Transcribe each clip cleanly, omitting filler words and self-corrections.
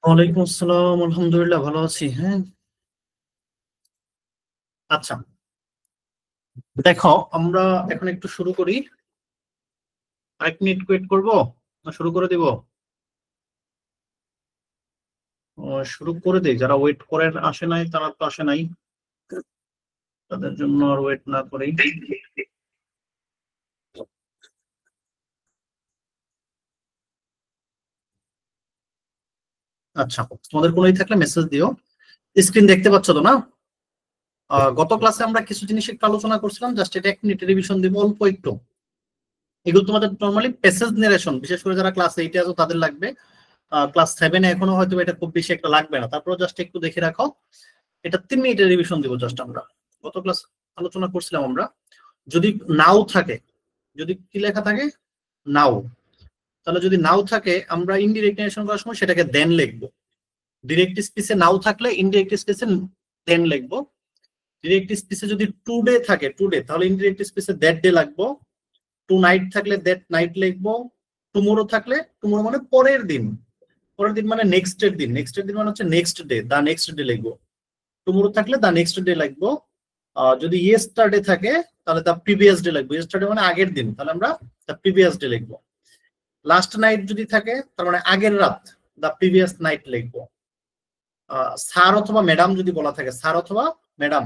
ওয়ালাইকুম আসসালাম, আলহামদুলিল্লাহ ভালো আছি। হ্যাঁ, আচ্ছা, দেখো আমরা এখন একটু শুরু করি। আরেক মিনিট ওয়েট করবো না শুরু করে দিব? শুরু করে দিই, যারা ওয়েট করেন আসে নাই তারা তো আসে নাই, তাদের জন্য আর ওয়েট না করেই। আচ্ছা, তোমাদের কোনোই থাকলে মেসেজ দিও। স্ক্রিন দেখতে পাচ্ছ তো না? গত ক্লাসে আমরা কিছু জিনিস একটু আলোচনা করছিলাম, জাস্ট এটা এক মিনিট রিভিশন দিব অল্প একটু। এগুলো তোমাদের নর্মালি প্যাসেজ নারেশন, বিশেষ করে যারা ক্লাস 8 আছো তাদের লাগবে। ক্লাস 7 এ এখনো হয়তো এটা খুব বেশি একটা লাগবে না, তারপর জাস্ট একটু দেখে রাখো। এটা 3 মিনিটের রিভিশন দিব জাস্ট। আমরা গত ক্লাস আলোচনা করছিলাম, আমরা যদি নাও থাকে, যদি কি লেখা থাকে নাও, তাহলে যদি নাও থাকে আমরা ইনডিরেক্ট নারেশন করার সময় সেটাকে দেন লিখবো। ডিরেক্ট স্পিচে নাও থাকলে ইনডিরেক্ট স্পিচে দেন লিখবো। ডিরেক্ট স্পিচে যদি টুডে থাকে টুডে, তাহলে ইনডিরেক্ট স্পিচে দ্যাট ডে লাগবো। টু নাইট থাকলে দ্যাট নাইট লিখবো। টুমোরো থাকলে টুমোরো মানে পরের দিন, পরের দিন মানে নেক্সট এর দিন, নেক্সট এর দিন মানে হচ্ছে next day, the next day লিখবো। টুমোরো থাকলে দা নেক্সট ডে লিখবো। যদি ইয়েস্টারডে থাকে তাহলে দা প্রিভিয়াস ডে লিখবো। ইয়েস্টারডে মানে আগের দিন, তাহলে আমরা দা প্রিভিয়াস ডে লিখবো। লাস্ট নাইট যদি থাকে তার মানে আগের রাত, দা প্রিভিয়াস নাইট লিখবো। স্যার অথবা ম্যাডাম যদি বলা থাকে, স্যার অথবা ম্যাডাম,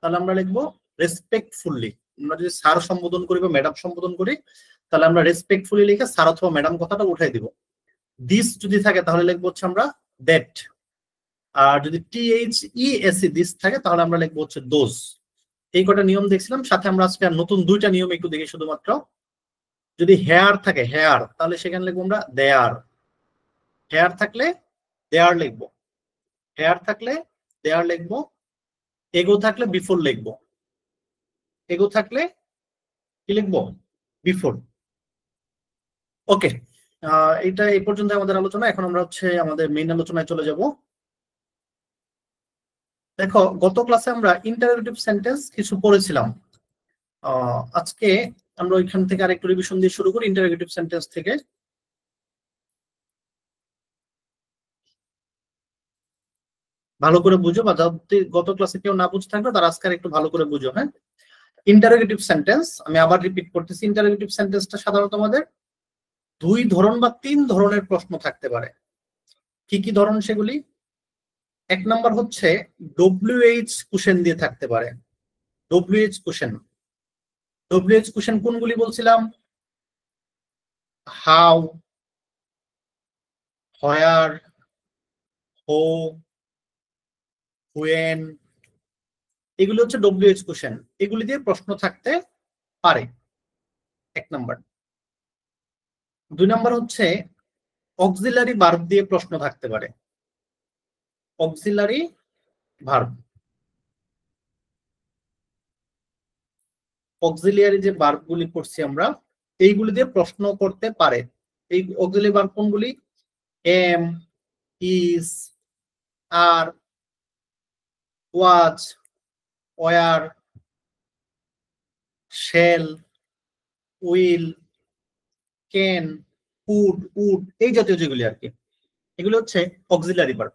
তাহলে আমরা লিখবো রেসপেক্টফুলি। আমরা যদি স্যার সম্বোধন করি বা ম্যাডাম সম্বোধন করি, তাহলে আমরা রেসপেক্টফুলি লিখে স্যার অথবা ম্যাডাম কথাটা উঠাই দিব। দিস যদি থাকে তাহলে লিখবো হচ্ছে আমরা দ্যাট। আর যদি THESE দিস থাকে তাহলে আমরা লিখবো হচ্ছে দোজ। এই কটা নিয়ম দেখছিলাম, সাথে আমরা আজকে নতুন দুইটা নিয়ম একটু দেখি শুধুমাত্র। যদি হেয়ার থাকে হেয়ার, তাহলে সেখানে লিখবো আমরা দেয়ার। হেয়ার থাকলে দেয়ার লিখবো। হেয়ার থাকলে দেয়ার লিখবো। এগো থাকলে বিফোর লিখবো। এগো থাকলে কি লিখবো? বিফোর। ওকে, এটা এই পর্যন্ত আমাদের আলোচনা। এখন আমরা হচ্ছে আমাদের মেইন আলোচনায় চলে যাব। দেখো, গত ক্লাসে আমরা ইন্টারোগেটিভ সেন্টেন্স কিছু পড়েছিলাম। আজকে আমরা ওইখান থেকে আরেকটু রিভিশন দিয়ে শুরু করি, ইন্টারোগেটিভ সেন্টেন্স থেকে। ভালো করে বুঝো, বা যদি গত ক্লাসে কেউ না বুঝে থাকবে তারা আজকে একটু ভালো করে বুঝো। হ্যাঁ, ইন্টারোগেটিভ সেন্টেন্স, আমি আবার রিপিট করতেছি, ইন্টারোগেটিভ সেন্টেন্সটা সাধারণত আমাদের দুই ধরন বা তিন ধরনের প্রশ্ন থাকতে পারে। কি কি ধরন সেগুলি? এক নাম্বার হচ্ছে WH কোশ্চেন দিয়ে থাকতে পারে। WH question. WH কোশ্চেন কোনগুলি বলছিলাম? হাউ, হোয়ার, হো, হুয়েন, এগুলি হচ্ছে WH কোশ্চেন। এগুলি দিয়ে প্রশ্ন থাকতে পারে, এক নাম্বার। দুই নাম্বার হচ্ছে অক্সিলারি ভার্ব দিয়ে প্রশ্ন থাকতে পারে। অক্সিলারি ভার্ব, অক্সিলিয়ারি যে ভার্ব গুলি পড়ছি আমরা, এইগুলি দিয়ে প্রশ্ন করতে পারে। এই অক্সিলারি ভার্ব কোনগুলি? Am, is, are, was, were, shall, will, can, could, would, এই জাতীয় যেগুলি আর কি, এগুলো হচ্ছে অক্সিলারি ভার্ব।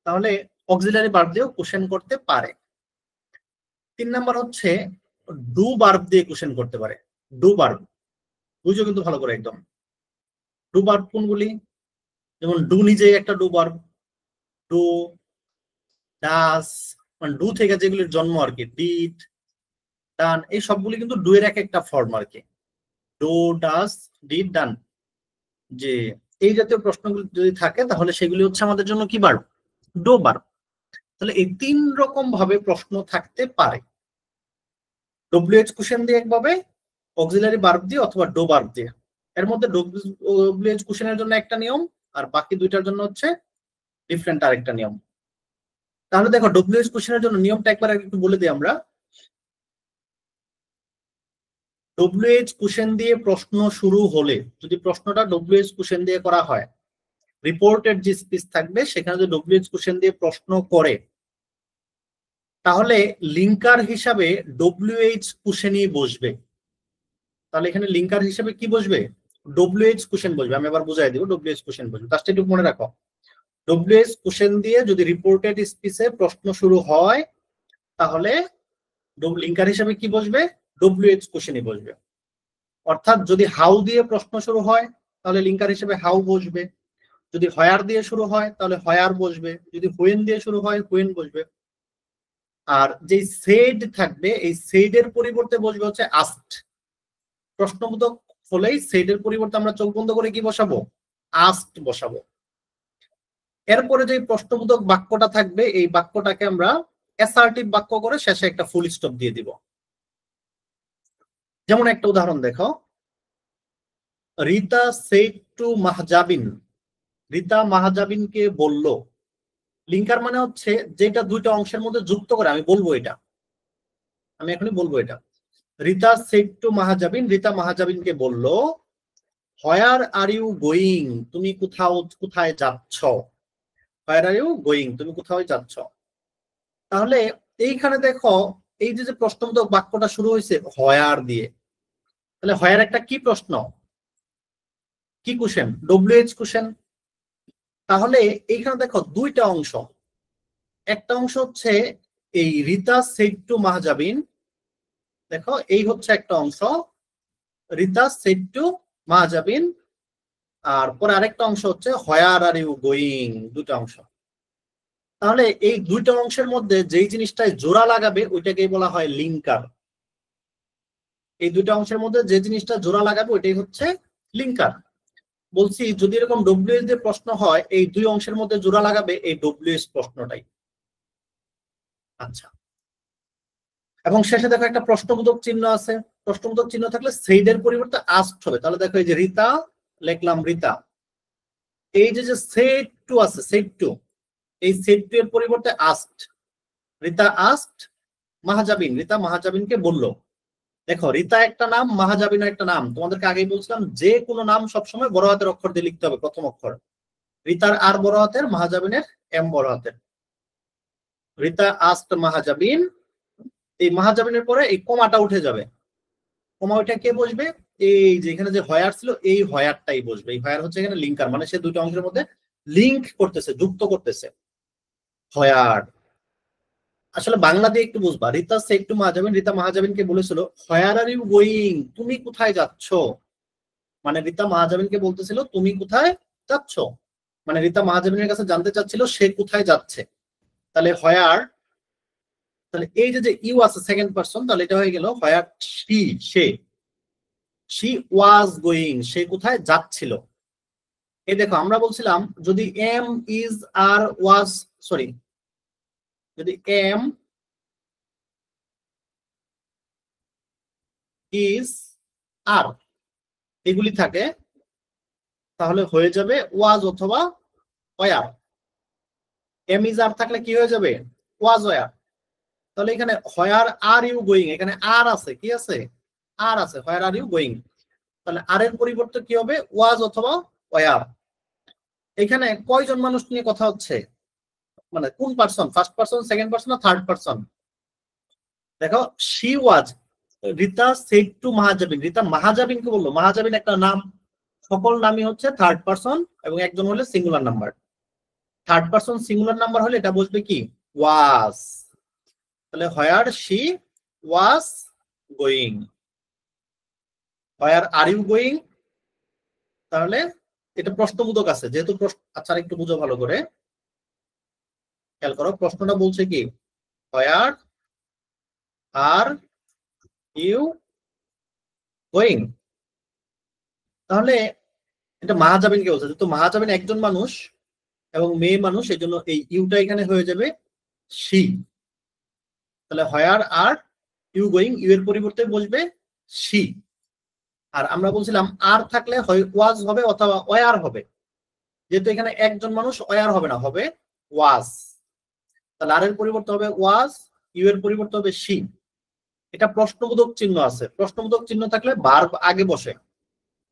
তাহলে অক্সিলারি ভার্ব দিয়েও কোশ্চেন করতে পারে। তিন নাম্বার হচ্ছে ডু ভার্ব দিয়ে কোশ্চেন করতে পারে। ডু ভার্ব বুঝো কিন্তু ভালো করে একদম। ডু ভার্ব কোনগুলি? যেমন ডু নিজেই একটা ডু ভার্ব। ডু, ডাস, মানে ডু থেকে যেগুলির জন্ম আর কি, ডিড, ডান, এই সবগুলি কিন্তু ডু এর এক একটা ফর্ম আর কি। ডু, ডাস, ডিড, ডান, যে এই জাতীয় প্রশ্নগুলি যদি থাকে তাহলে সেগুলি হচ্ছে আমাদের জন্য কি ভার্ব? Do verb. তাহলে এই তিন রকম ভাবে প্রশ্ন থাকতে পারে। WH কোশ্চেন দিয়ে একভাবে, অক্সিলারি ভার্ব দিয়ে, অথবা ডু ভার্ব দিয়ে। এর মধ্যে WH কোশ্চেনের জন্য একটা নিয়ম, আর বাকি দুইটার জন্য হচ্ছে ডিফারেন্ট আরেকটা নিয়ম। তাহলে দেখো, WH কোশ্চেনের জন্য নিয়মটা একবার একটু বলে দিই আমরা। WH কোশ্চেন দিয়ে প্রশ্ন শুরু হলে, যদি প্রশ্নটা WH কোশ্চেন দিয়ে করা হয়, রিপোর্টেড যে স্পিচ থাকবে সেখানে যদি WH কোশ্চেন দিয়ে প্রশ্ন করে, তাহলে লিঙ্কার হিসাবে WH কোশ্চেনই বসবে। তাহলে এখানে লিঙ্কার হিসাবে কি বসবে? WH কোশ্চেন বসবে। আমি আবার বুঝাই দিব, WH কোশ্চেন বসবে, তার একটু মনে রাখো। ডব্লিউএইচ কোশ্চেন দিয়ে যদি রিপোর্টেড স্পিচে প্রশ্ন শুরু হয় তাহলে লিঙ্কার হিসেবে কি বসবে? ডব্লিউএইচ কোশ্চেনই বসবে। অর্থাৎ যদি হাউ দিয়ে প্রশ্ন শুরু হয় তাহলে লিঙ্কার হিসেবে হাউ বসবে, যদি হোয়ার দিয়ে শুরু হয় তাহলে হোয়ার বসবে, যদি হোয়েন দিয়ে শুরু হয় হোয়েন বসবে। আর যে সেড থাকবে এই সেডের পরিবর্তে বসবে হচ্ছে আস্কড। প্রশ্নবোধক হলেই সেডের পরিবর্তে আমরা চোখ বন্ধ করে কি বসাবো? আস্কড বসাবো। এরপরে যে প্রশ্নবোধক বাক্যটা থাকবে এই বাক্যটাকে আমরা অ্যাসার্টিভ বাক্য করে শেষে একটা ফুল স্টপ দিয়ে দিব। যেমন একটা উদাহরণ দেখো, রিতা সেড টু মাহজাবিন, রিতা মাহজাবিনকে বলল। লিঙ্কার মানে হচ্ছে যেটা দুইটা অংশের মধ্যে যুক্ত করে আমি বলবো এটা, আমি এখনই বলবো এটা। রিতা সেড টু মাহজাবিন, রিতা মাহজাবিনকে বলল হোয়ার আর ইউ গোয়িং, তুমি কোথায় যাচ্ছ? হোয়ার আর ইউ গোয়িং, তুমি কোথায় যাচ্ছ? তাহলে এইখানে দেখো এই যে প্রশ্নবোধক বাক্যটা শুরু হয়েছে হোয়ার দিয়ে, তাহলে হোয়ার একটা কি প্রশ্ন, কি কোশ্চেন? WH question. তাহলে এইখানে দেখো দুইটা অংশ, একটা অংশ হচ্ছে এই রিতা সেড টু মাহজাবিন, দেখো এই হচ্ছে একটা অংশ রিতা সেড টু মাহজাবিন, আর পরে আরেকটা অংশ হচ্ছে হোয়ার আর ইউ গোয়িং, দুটো অংশ। তাহলে এই দুইটা অংশের মধ্যে যেই জিনিসটায় জোড়া লাগাবে ওইটাকেই বলা হয় লিঙ্কার। এই দুইটা অংশের মধ্যে যে জিনিসটা জোড়া লাগাবে ওইটাই হচ্ছে লিঙ্কার। বলছি যদি এরকম ডব্লিউএস দিয়ে প্রশ্ন হয় এই দুই অংশের মধ্যে জোড়া লাগাবে এই ডব্লিউএস প্রশ্নটাই। আচ্ছা, এবং শেষে দেখো একটা প্রশ্নবোধক চিহ্ন আছে, প্রশ্নবোধক চিহ্ন থাকলে সেইডের পরিবর্তে আস্কড হবে। তাহলে দেখো এই যে রিতা লিখলাম রিতা, এই যে সেড টু আছে সেড টু, এই সেড টু এর পরিবর্তে আস্কড, রিতা আস্কড মাহজাবিন, রিতা মাহজাবিনকে বলল। দেখো রিতা একটা নাম, মাহজাবিন একটা নাম, তোমাদেরকে আগেই বলছিলাম যে কোনো নাম সবসময় বড় হাতের অক্ষর দিয়ে লিখতে হবে প্রথম অক্ষর। রিতার আর বড় হাতের, মাহজাবিনের এম বড় হাতের। রিতা আস্কড মাহজাবিন, এই মাহজাবিনের পরে এই কমাটা উঠে যাবে, কমা ওইটা কে বসবে? এই যে এখানে যে হোয়ার ছিল এই হোয়ারটাই বসবে। এই হোয়ার হচ্ছে এখানে লিঙ্কার, মানে সে দুটো অংশের মধ্যে লিঙ্ক করতেছে, যুক্ত করতেছে। হোয়ার আসলে বাংলা দিয়ে একটু বুঝবা। রিতা সে একটু মাহজাবিন, রিতা মাহজাবিনকে বলেছিল হোয়ার আর ইউ গোয়িং, তুমি কোথায় যাচ্ছ? মানে রিতা মাহজাবিনকে বলতেছিল তুমি কোথায় যাচ্ছ, মানে রিতা মাহজাবিনের কাছে জানতে চাচ্ছিল সে কোথায় যাচ্ছে। তাহলে হোয়ার, তাহলে এই যে ইউ আছে সেকেন্ড পারসন, তাহলে এটা হয়ে গেল হোয়ার শি, সে, শি ওয়াজ গোয়িং, সে কোথায় যাচ্ছিল। এই দেখো আমরা বলছিলাম যদি am is are was, sorry, যদি এম ইজ আর এগুলি থাকে তাহলে হয়ে যাবে ওয়াজ অথবা ওয়ার। এম ইজ আর থাকলে কি হয়ে যাবে? Was were. তাহলে এখানে হোয়ার আর ইউ গোয়িং, এখানে আর আছে, কি আছে? আর আছে, হোয়ার আর ইউ গোয়িং। তাহলে আর এর পরিবর্তে কি হবে? ওয়াজ অথবা ওয়ার। এখানে কয়জন মানুষ নিয়ে কথা হচ্ছে, মানে কোন person, first person, second person না থার্ড পারসন? দেখো she was, Rita said to Mahjabin, Rita মাহজাবিনকে বললো। মাহজাবিন একটা নাম, সকল নামই হচ্ছে থার্ড পারসন এবং একজন হলে singular number. Third person singular number হলে এটা বসবে কি? ওয়াজ। তাহলে where she was going, where are you going. তাহলে এটা প্রশ্নবোধক আছে যেহেতু আচ্ছা একটু বুঝো ভালো করে, খেয়াল করো প্রশ্নটা বলছে কি হোয়ার আর ইউ গোয়িং। তাহলে এটা মাহজাবিনকে বলছে, যেহেতু মাহজাবিন একজন মানুষ এবং মেয়ে মানুষ এই জন্য এই ইউটা এখানে হয়ে যাবে শি। তাহলে হোয়ার আর ইউ গোয়িং, ইউ এর পরিবর্তে বসবে শি। আর আমরা বলছিলাম আর থাকলে হয় ওয়াজ হবে অথবা ওয়ার হবে, যেহেতু এখানে একজন মানুষ ওয়ার হবে না, হবে ওয়াজ। তাহলে আর এর পরিবর্তে হবে ওয়াজ, ইউ এর পরিবর্তে হবে শি। এটা প্রশ্নবোধক চিহ্ন আছে, প্রশ্নবোধক চিহ্ন থাকলে ভার্ব আগে বসে।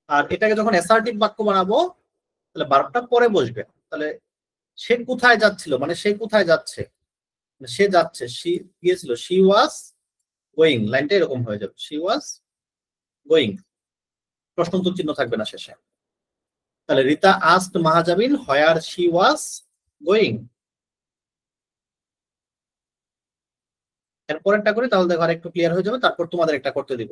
আর এটাকে যখন অ্যাসার্টিভ বাক্য বানাবো তাহলে ভার্বটা পরে বসবে। তাহলে সে কোথায় যাচ্ছিল, মানে সে কোথায় যাচ্ছে, সে যাচ্ছে, সি গিয়েছিল, শি ওয়াজ গোয়িং, লাইনটা এরকম হয়ে যাবে, শি ওয়াজ গোয়িং, প্রশ্নবোধক চিহ্ন থাকবে না শেষে। তাহলে Rita asked Mahjabin where she was going. এরপরেরটা করি তাহলে দেখো আর একটু ক্লিয়ার হয়ে যাবে, তারপর তোমাদের একটা করতে দিব।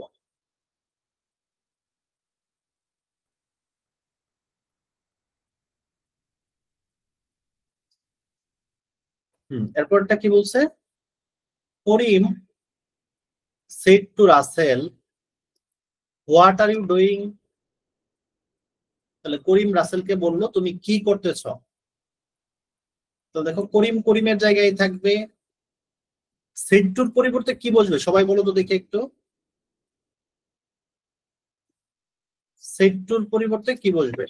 এরপরটা কি বলছে? Karim said to Rasel, what are you doing? তাহলে করিম রাসেলকে বললো তুমি কি করতেছ। তো দেখো করিম করিমের জায়গায় থাকবে, said to র পরিবর্তে কি বসবে সবাই বলো তো দেখি একটু। said to র পরিবর্তে কি বসবে?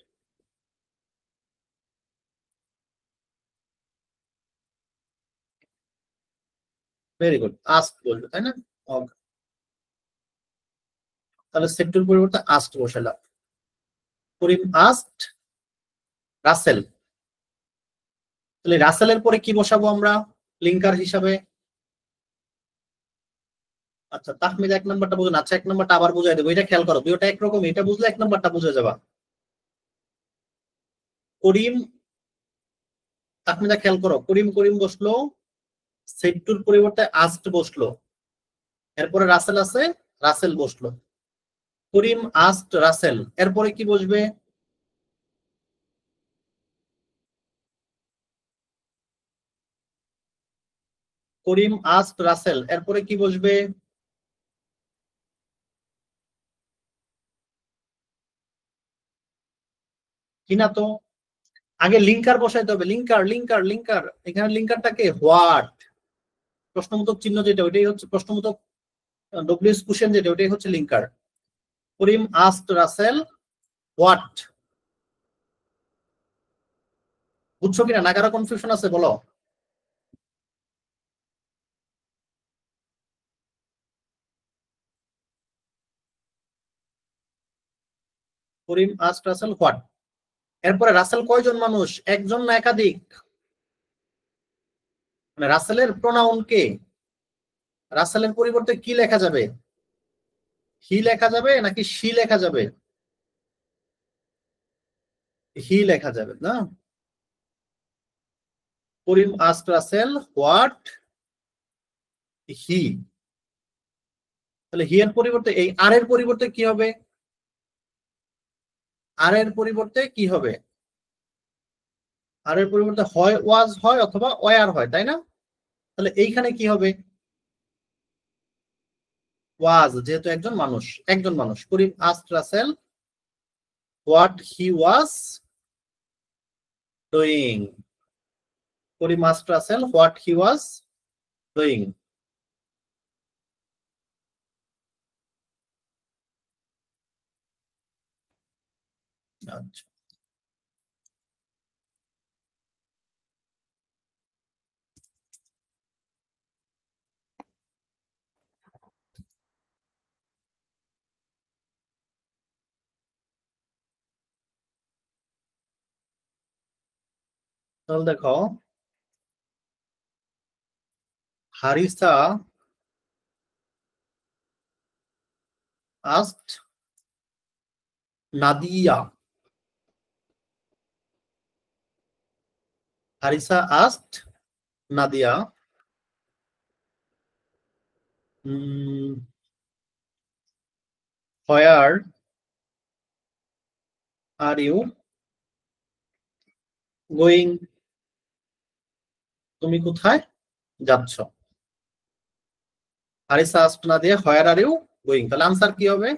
ভেরি গুড, আস্ক বলবে তাই না? Okay, তাহলে said to র পরিবর্তে আস্ক বসালাম। করিম আস্কড রাসেল, তাহলে রাসেলের পরে কি বসাবো আমরা লিঙ্কার হিসাবে? আচ্ছা তাহমিদ 1 নম্বরটা বুঝুন। আচ্ছা 1 নম্বরটা আবার বুঝাই দেবো, এটা খেয়াল করো, দুইটা একরকম, এটা বুঝলে 1 নম্বরটা বুঝে যাবা। করিম, তাহমিদা খেয়াল করো, করিম করিম বসলো, সেড টুর পরিবর্তে আস্কড বসলো, এরপরে রাসেল আছে, রাসেল বসলো। করিম আস্কড রাসেল, এরপরে কি বসবে? করিম আস্কড রাসেল, এরপরে কি বসবে? কিনা তো, আগে লিঙ্কার বসাইতে হবে, লিঙ্কার লিঙ্কার লিঙ্কার। এখানে লিঙ্কারটাকে হোয়াট, প্রশ্নবোধক চিহ্ন যেটা ওইটাই হচ্ছে প্রশ্নবোধক, ডব্লিউএস কোশ্চেন যেটা ওইটাই হচ্ছে linker. Karim asked Rasel what, বুঝছো কিনা, না কারো কনফিউশন আছে বলো? করিম আস্কড রাসেল হোয়াট, এরপরে রাসেল কয়জন মানুষ, একজন না একাধিক? মানে রাসেলের প্রোনাউন কে? রাসেলের পরিবর্তে কি লেখা যাবে? হি লেখা যাবে নাকি শি লেখা যাবে? হি লেখা যাবে না? করিম আস্কড রাসেল হোয়াট হি, তাহলে হি এর পরিবর্তে এই আর এর পরিবর্তে কি হবে? আর এর পরিবর্তে কি হবে? আর এর পরিবর্তে হয় ওয়াজ হয় অথবা ওয়ার হয়, তাই না? তাহলে এইখানে কি হবে? ওয়াজ, যেহেতু একজন মানুষ, একজন মানুষ। Karim asked Rasel what he was doing, Karim asked Rasel what he was doing. আচ্ছা তাহলে দেখো, harissa asked Nadia, harissa asked Nadia where are you going, তুমি কোথায় যাচ্ছ? Harissa asked Nadia where are you going, তাহলে আনসার কি হবে?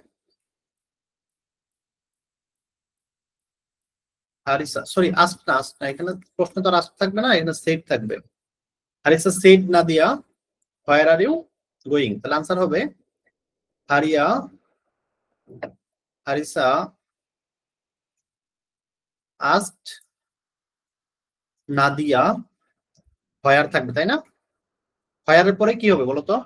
হারিসা, সরি asked না, asked না, এখানে প্রশ্ন তো asked থাকবে না, এখানে said থাকবে। Harissa said Nadia where are you going, তাহলে আনসার হবে হারিয়া, হারিসা asked নাদিয়া, where থাকবে তাই না? where এর পরে কি হবে বলো তো?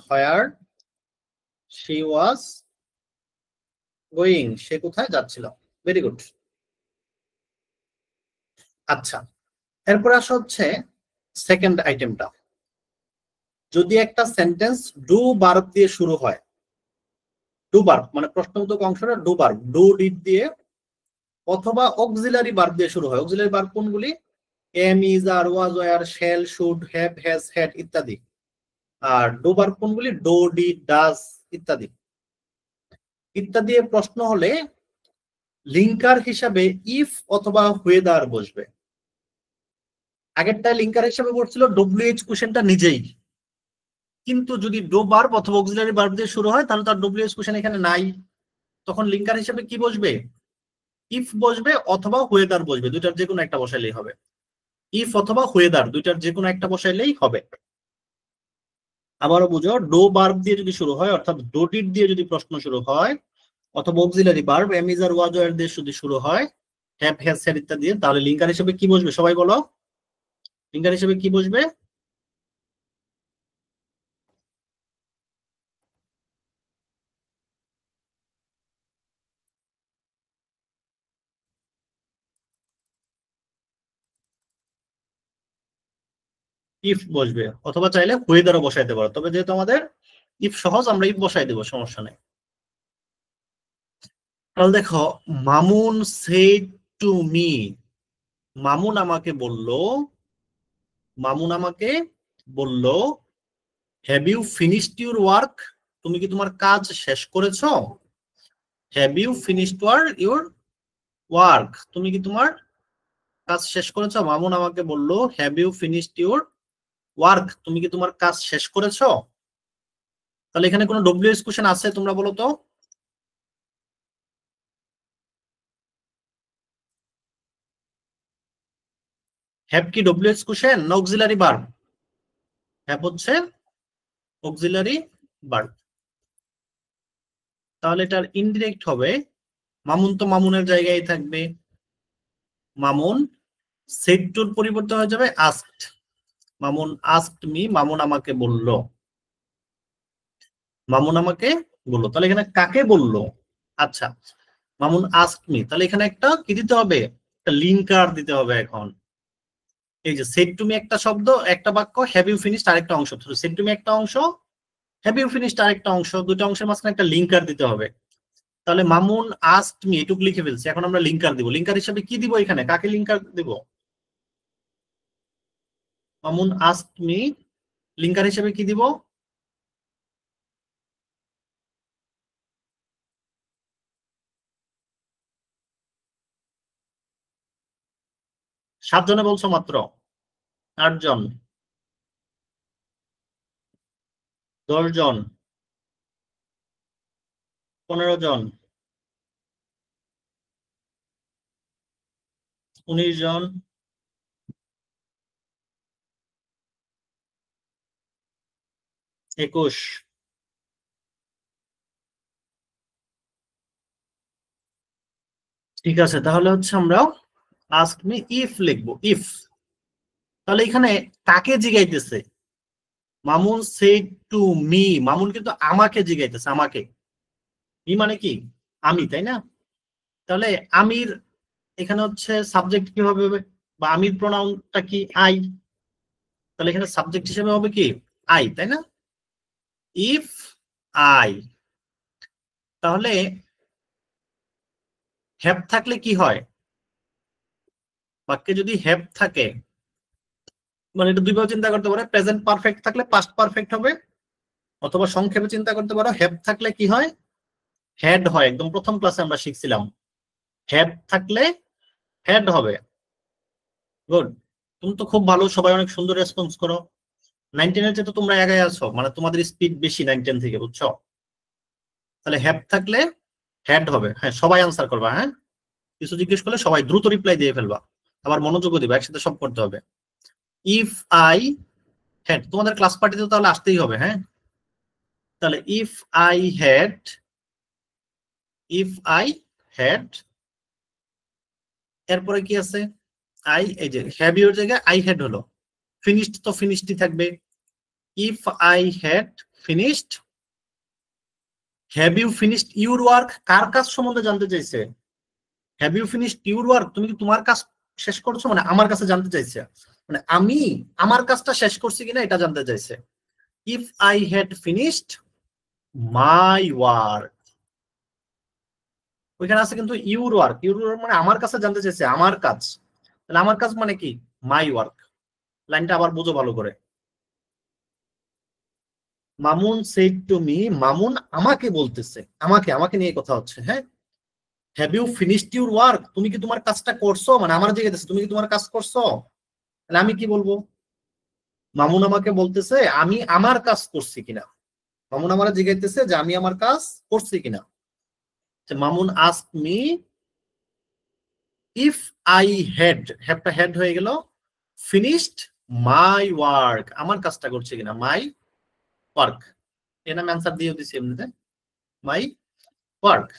where she was going, সে কোথায় যাচ্ছিল। Very good. আচ্ছা এরপরে আসা হচ্ছে সেকেন্ড আইটেমটা। যদি একটা সেন্টেন্স ডু ভার্ব দিয়ে শুরু হয়, ডু ভার্ব মানে প্রশ্নবোধক অংশটা ডু ভার্ব, ডু ডিড দিয়ে অথবা অক্সিলারি ভার্ব দিয়ে শুরু হয়। অক্সিলারি ভার্ব কোনগুলি? Am, is, are, was, were, shall, should, have, has, had ইত্যাদি। আর ডু ভার্ব কোনগুলি? ডো, ডিড, ডাজ ইত্যাদি। ইত্যাদি প্রশ্ন হলে লিঙ্কার হিসাবে ইফ অথবা হুয়েদার বসবে। আগেরটা লিঙ্কার হিসাবে বসছিল ডব্লিউএইচ কোশ্চেনটা নিজেই, কিন্তু যদি ডো ভার্ব অথবা অক্সিলারি ভার্ব দিয়ে শুরু হয় তাহলে তার ডব্লিউএইচ কোশ্চেন এখানে নাই। তখন লিঙ্কার হিসাবে কি বসবে? ইফ বসবে অথবা হুয়েদার বসবে, দুইটার যে কোনো একটা বসাইলেই হবে। ইফ অথবা হুয়েদার দুইটার যে কোনো একটা বসাইলেই হবে। আবারও বুঝো, ডো ভার্ব দিয়ে যদি শুরু হয় অর্থাৎ ডো ডিড দিয়ে যদি প্রশ্ন শুরু হয় অথবা auxiliary verb am, is, are, was, were দিয়ে যদি শুরু হয়, হ্যাভ, হ্যাজ, হ্যাড ইত্যাদি দিয়ে, তাহলে লিঙ্কার হিসেবে কি বসবে? সবাই বলো, লিঙ্কার হিসেবে কি বসবে? ইফ বসবে, অথবা চাইলে হুয়েদারও বসাইতে পারো, তবে যেহেতু আমাদের ইফ সহজ আমরা ইফ বসাই দেবো, সমস্যা নেই। তাহলে দেখো, Mamun said to me, Mamun আমাকে বলল, মামুন আমাকে বলল, have you finished your work, তুমি কি তোমার কাজ শেষ করেছো? Have you finished your work, তুমি কি তোমার কাজ শেষ করেছো? মামুন আমাকে বলল, have you finished your work, তুমি কি তোমার কাজ শেষ করেছো? তাহলে এখানে কোনো ডব্লিউএস কোশ্চেন আছে? তোমরা বলো তো। হ্যাভ কি ডব্লিউএস কোশ্চেন না অক্সিলারি ভার্ব? হ্যাভ হচ্ছে অক্সিলারি ভার্ব। তাহলে এটার ইনডিরেক্ট হবে, মামুন তো মামুনের জায়গায় থাকবে, মামুন সেড টুর পরিবর্তে হয়ে যাবে asked, Mamun asked me, Mamun আমাকে বলল, মামুন আমাকে বললো। তাহলে এখানে কাকে বললো? আচ্ছা, মামুন আস্কড মি, তাহলে এখানে একটা কি দিতে হবে? একটা লিঙ্কার দিতে হবে। এখন এই যে সেড টু মি একটা শব্দ, একটা বাক্য, হ্যাভ ইউ ফিনিশড আরেকটা অংশ, সেড টু মি একটা অংশ, হ্যাভ ইউ ফিনিশড আরেকটা অংশ, দুটো অংশের মাঝখানে একটা লিঙ্কার দিতে হবে। তাহলে মামুন আস্কড মি এটুকু লিখে ফেলছি, এখন আমরা লিঙ্কার দিব। লিঙ্কার হিসেবে কি দিব? এখানে কাকে লিঙ্কার দিব? মামুন আস্কড মি, লিঙ্কার হিসেবে কি দিব? সাতজনে বলছো মাত্র, 8জন, 10জন, 15জন, 19জন, 21। ঠিক আছে, তাহলে হচ্ছে আমরা আস্ক মি ইফ লিখবো, ইফ। তাহলে এখানে কাকে জিগাইতেছে? Mamun said to me, Mamun কিন্তু আমাকে জিগাইতেছে, আমাকে। মি মানে কি? আমি, তাই না? তাহলে আমির এখানে হচ্ছে সাবজেক্ট কি হবে? বা আমির প্রোনাউনটা কি? আই। তাহলে এখানে সাবজেক্ট হিসেবে হবে কি? আই, তাই না? If I. তাহলে হ্যাভ থাকলে কি হয়? বাক্যে যদি হ্যাভ থাকে, মানে এটা দুইভাবে চিন্তা করতে পারে, প্রেজেন্ট পারফেক্ট থাকলে পাস্ট পারফেক্ট হবে, অথবা সংক্ষেপে চিন্তা করতে পারো, হ্যাভ থাকলে কি হয়? হ্যাড হয়। একদম প্রথম ক্লাসে আমরা শিখছিলাম, হ্যাভ থাকলে হ্যাড হবে। গুড, তুমি তো খুব ভালো, সবাই অনেক সুন্দর রেসপন্স করো। 9-10 এর চেয়ে তো তোমরা এগিয়ে আছো, মানে তোমাদের স্পিড বেশি 9-10 থেকে, বুঝছো? তাহলে হ্যাভ থাকলে হ্যাড হবে। হ্যাঁ, সবাই আনসার করবা। হ্যাঁ, কিছু জিজ্ঞেস করলে সবাই দ্রুত রিপ্লাই দিয়ে ফেলবা, আবার মনোযোগও দিবা, একসাথে সব করতে হবে। ইফ আই হ্যাড, তোমাদের ক্লাস পার্টিতে তাহলে আসতেই হবে। হ্যাঁ, তাহলে if I had, if I had, এরপরে কি আছে? আই, এই যে হ্যাভ ইউর জায়গায় আই হ্যাড হলো, ফিনিশড তো ফিনিশডই থাকবে। If I had finished, have you finished your work, কার কাজ সম্বন্ধে জানতে চাইছে? Have you finished your work, তুমি কি তোমার কাজ শেষ করছো? মানে আমার কাছে জানতে চাইছে, মানে আমি আমার কাজটা শেষ করছি কিনা এটা জানতে চাইছে। If I had finished my work, ওইখানে আছে কিন্তু ইউর ওয়ার্ক। ইউর ওয়ার্ক মানে আমার কাছে জানতে চাইছে আমার কাজ, তাহলে আমার কাজ মানে কি মাই ওয়ার্ক। লাইনটা আবার বুঝো ভালো করে। Mamun said to me, Mamun আমাকে বলতেছে, আমাকে আমাকে নিয়ে কথা হচ্ছে। হ্যাঁ, have you finished your work, তুমি কি তোমার কাজটা করছো, মানে আমার জিজ্ঞেস তুমি কি তোমার কাজ করছো, তাহলে আমি কি বলবো? মামুন আমাকে বলতেছে আমি আমার কাজ করছি কিনা, মামুন আমার জিজ্ঞাসতেছে যে আমি আমার কাজ করছি কিনা। Mamun ask me if I হ্যাডটা হ্যাড হয়ে গেল, ফিনিশড মাই ওয়ার্ক, আমার কাজটা করছে কিনা, মাই ওয়ার্ক। এর নাম অ্যান্সার দিয়ে দিচ্ছি এমনিতে, মাই ওয়ার্ক।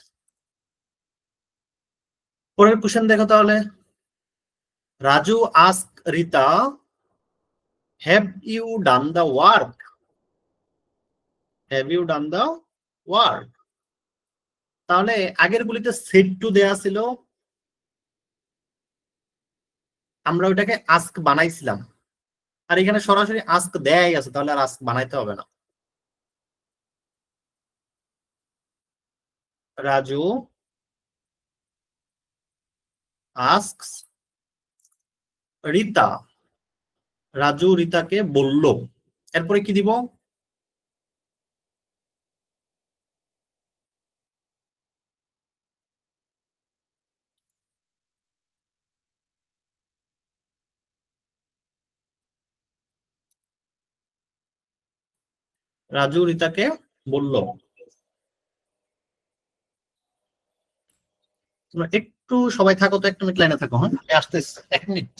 পরের কোশ্চেন দেখো তাহলে। Raju ask Rita have you done the work, have you done the work. তাহলে আগের গুলিতে সেড টু দেয়া ছিল, আমরা ওইটাকে আস্ক বানাইছিলাম, আর এখানে সরাসরি আস্ক দেয়াই আছে, তাহলে আর আস্ক বানাইতে হবে না। রাজু আস্কস রিতা, রাজু রিতাকে বলল, এরপরে কি দিব? রাজু রিতাকে বলল। তোমরা একটু সবাই থাকো তো, 1 মিনিট লাইনে থাকো। হ্যাঁ, আসতেছে 1 মিনিট।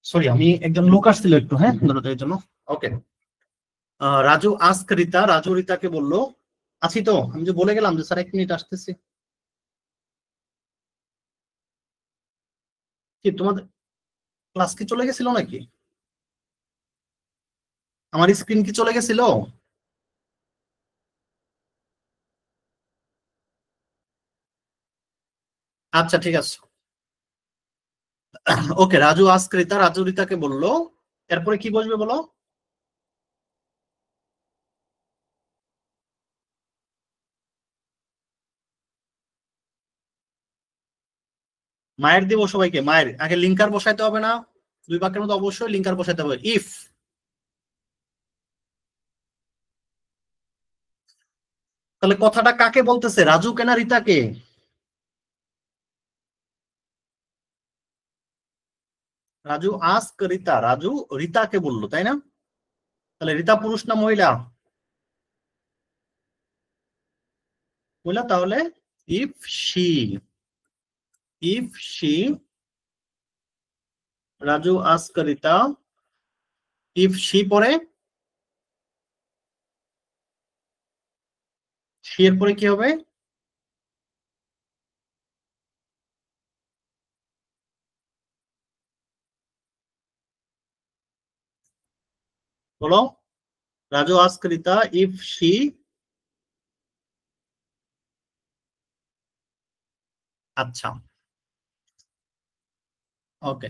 সরি, আমি একজন লোক আসছিল একটু, হ্যাঁ ধন্যবাদের জন্য। ওকে, রাজু আস্ক রিতা, রাজু রিতাকে বলল, আছি তো, আমি যে বলে গেলাম যে স্যার 1 মিনিট আসতেছি। কি তোমাদের ক্লাস কি চলে গেছিল নাকি? আমার স্ক্রিন কি চলে গেছিল? আচ্ছা ঠিক আছে। ওকে, রাজু আস্ক রিতা, রাজু রিতাকে বলল, এরপরে কি বসবে বলো? মায়ের দিব সবাইকে, মায়ের আগে লিঙ্কার বসাইতে হবে না? 2 বাক্যের মধ্যে অবশ্যই লিঙ্কার বসাইতে হবে। ইফ, তাহলে কথাটা কাকে বলতেছে, রাজু কেনা রিতাকে? রাজু আস্ক রিতা, রাজু রিতাকে বললো, তাই না? তাহলে রিতা পুরুষ না মহিলা? মহিলা, তাহলে if she, if she, Raju ask Rita, if she পরে, শি এর পরে কি হবে? বলো, Raju ask Rita if she, আচ্ছা ওকে।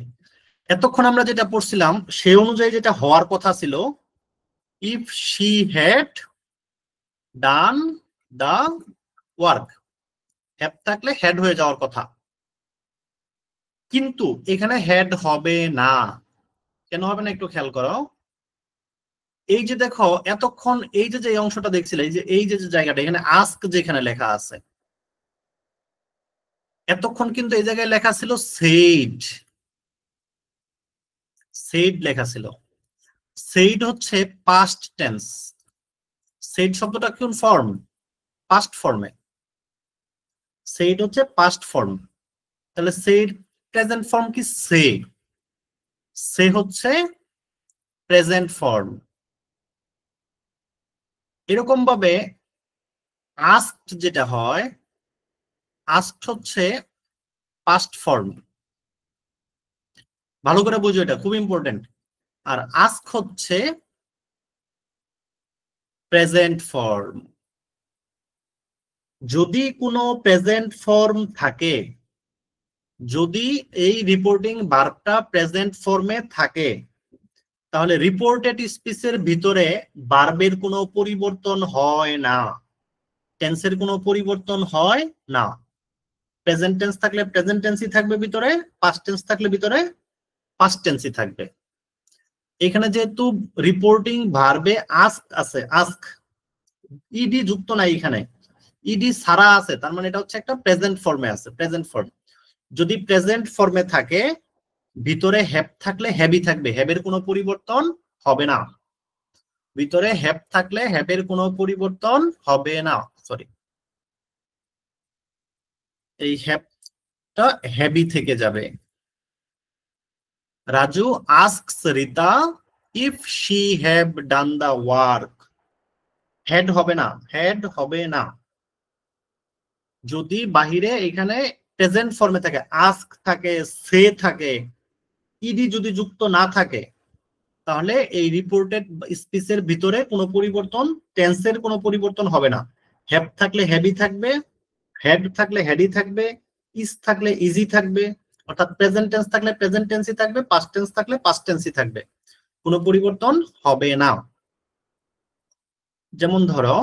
এতক্ষণ আমরা যেটা পড়ছিলাম সে অনুযায়ী যেটা হওয়ার কথা ছিল, if she had done the work, have থাকলে হ্যাড হয়ে যাওয়ার কথা, কিন্তু এখানে হ্যাড হবে না। কেন হবে না একটু খেয়াল করো। এই যে দেখো এতক্ষণ এই যে যে অংশটা দেখছিলে, এই যে যে জায়গাটা, এখানে আস্ক যেখানে লেখা আছে, এতক্ষণ কিন্তু এই জায়গায় লেখা ছিল সেইড, সেইড লেখা ছিল। সেইড হচ্ছে পাস্ট টেন্স। সেইড শব্দটা কোন ফর্ম? পাস্ট ফর্মে। সেইড হচ্ছে পাস্ট ফর্ম। তাহলে সেইড প্রেজেন্ট ফর্ম কি? সে, সে হচ্ছে প্রেজেন্ট ফর্ম। এরকম ভাবে আস্কড যেটা হয়, আস্কড হচ্ছে পাস্ট ফর্ম। ভালো করে বুঝো, এটা খুব ইম্পর্টেন্ট। আর আস্ক হচ্ছে প্রেজেন্ট ফর্ম। যদি কোনো প্রেজেন্ট ফর্ম থাকে, যদি এই রিপোর্টিং ভার্বটা প্রেজেন্ট ফর্মে থাকে, তাহলে রিপোর্টেড স্পিচের ভিতরে ভার্বের কোনো পরিবর্তন হয় না, টেন্সের কোনো পরিবর্তন হয় না। প্রেজেন্ট টেন্স থাকলে প্রেজেন্ট টেন্সই থাকবে ভিতরে, পাস্ট টেন্স থাকলে ভিতরে পাস্ট টেন্সই থাকবে। এখানে যেহেতু রিপোর্টিং ভার্বে আস্ক আছে, আস্ক ইডি যুক্ত নাই, এখানে ইডি ছাড়া আছে, তার মানে এটা হচ্ছে একটা প্রেজেন্ট ফর্মে আছে, প্রেজেন্ট ফর্ম। যদি প্রেজেন্ট ফর্মে থাকে, ভিতরে হ্যাভ থাকলে হ্যাভই থাকবে, হ্যাভের কোনো পরিবর্তন হবে না। ভিতরে হ্যাভ থাকলে হ্যাভের কোনো পরিবর্তন হবে না। সরি, এই হ্যাভটা হ্যাভই থেকে যাবে। Raju asks Rita if she have done the work. Had হবে না, হ্যাড হবে না। যদি বাহিরে এখানে প্রেজেন্ট ফর্মে থাকে, আস্ক থাকে, সে থাকে, ইডি যদি যুক্ত না থাকে, তাহলে এই রিপোর্টেড স্পিচের ভিতরে কোনো পরিবর্তন, টেন্সের কোনো পরিবর্তন হবে না। হ্যাভ থাকলে হ্যাভই থাকবে, হ্যাড থাকলে হ্যাডই থাকবে, ইজ থাকলে ইজি থাকবে, অর্থাৎ প্রেজেন্ট টেন্স থাকলে প্রেজেন্ট টেন্সই থাকবে, পাস্ট টেন্স থাকলে পাস্ট টেন্সই থাকবে, কোনো পরিবর্তন হবে না। যেমন ধরো,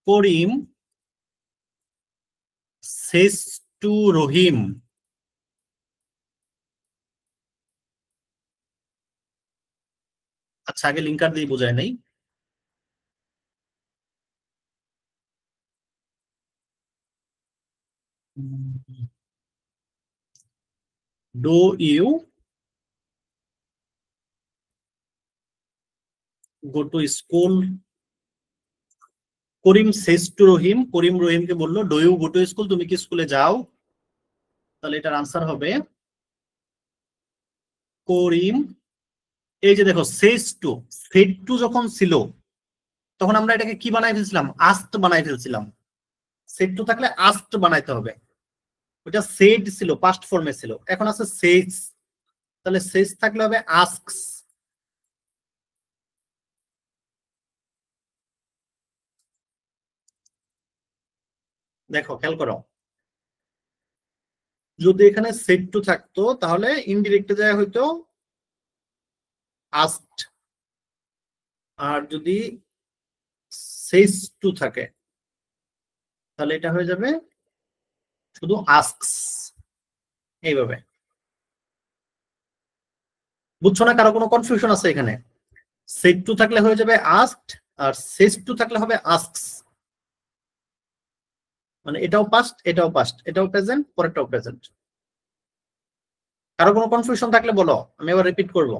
করিম সেজ টু রহিম। আচ্ছা, আগে লিঙ্কার দিয়ে বোঝায় নাই। Do you go to school? Karim says to Rahim, Karim রহিমকে বললো do you go to school, তুমি কি স্কুলে যাও? তাহলে এটার আনসার হবে করিম। এই যে দেখো, সেজ টু, সেড টু যখন ছিল তখন আমরা এটাকে কি বানাই ফেলছিলাম? আস্ট বানাই ফেলছিলাম। সেড টু থাকলে আস্ট বানাইতে হবে। ওটা সেড ছিল, পাস্ট ফর্মে ছিল, এখন আছে সেজ। তাহলে সেজ থাকলে হবে আস্কস। দেখো খেয়াল করো, যদি এখানে সেড টু থাকতো তাহলে ইনডিরেক্টে যায় হয়তো আস্কড, আর যদি সেজ টু থাকে তাহলে এটা হয়ে যাবে শুধু আস্কস। এইভাবে বুঝছো না? কারো কোনো কনফিউশন আছে এখানে? সেড টু থাকলে হয়ে যাবে আস্কড, আর সেজ টু থাকলে হবে আস্কস। মানে এটাও পাস্ট, এটাও পাস্ট, এটাও প্রেজেন্ট, পরেরটাও প্রেজেন্ট। কারো কোনো কনফিউশন থাকলে বলো, আমি আবার রিপিট করব।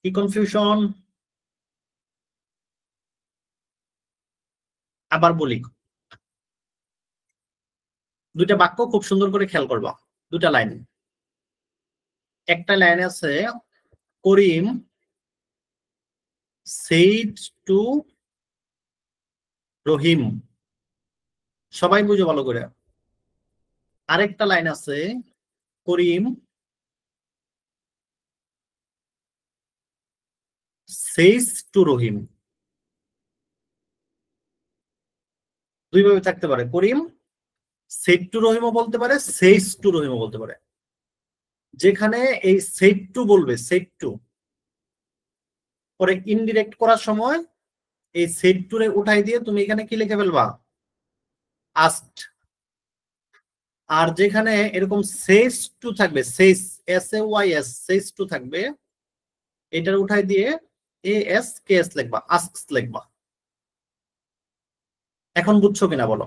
কি কনফিউশন? আবার বলি, দুইটা বাক্য খুব সুন্দর করে খেয়াল করবা, দুটা লাইন। একটা লাইন আছে করিম সেইড টু রহিম, সবাই বুঝো ভালো করে। আরেকটা লাইন আছে করিম সেইস টু রহিম। দুইভাবে থাকতে পারে, করিম সেইড টু রহিমও বলতে পারে, সেইস টু রহিমও বলতে পারে। যেখানে এই সেইড টু বলবে, সেইড টু পরে ইনডিরেক্ট করার সময় এই সেইড টু রে উঠাই দিয়ে তুমি এখানে কি লিখে ফেলবা? আস্কড। আর যেখানে এরকম সেস টু থাকবে, সেস SAYS সেস টু থাকবে, এটার উঠাই দিয়ে ASKS লিখবা, আস্কস লিখবা। এখন বুঝছো কিনা বলো?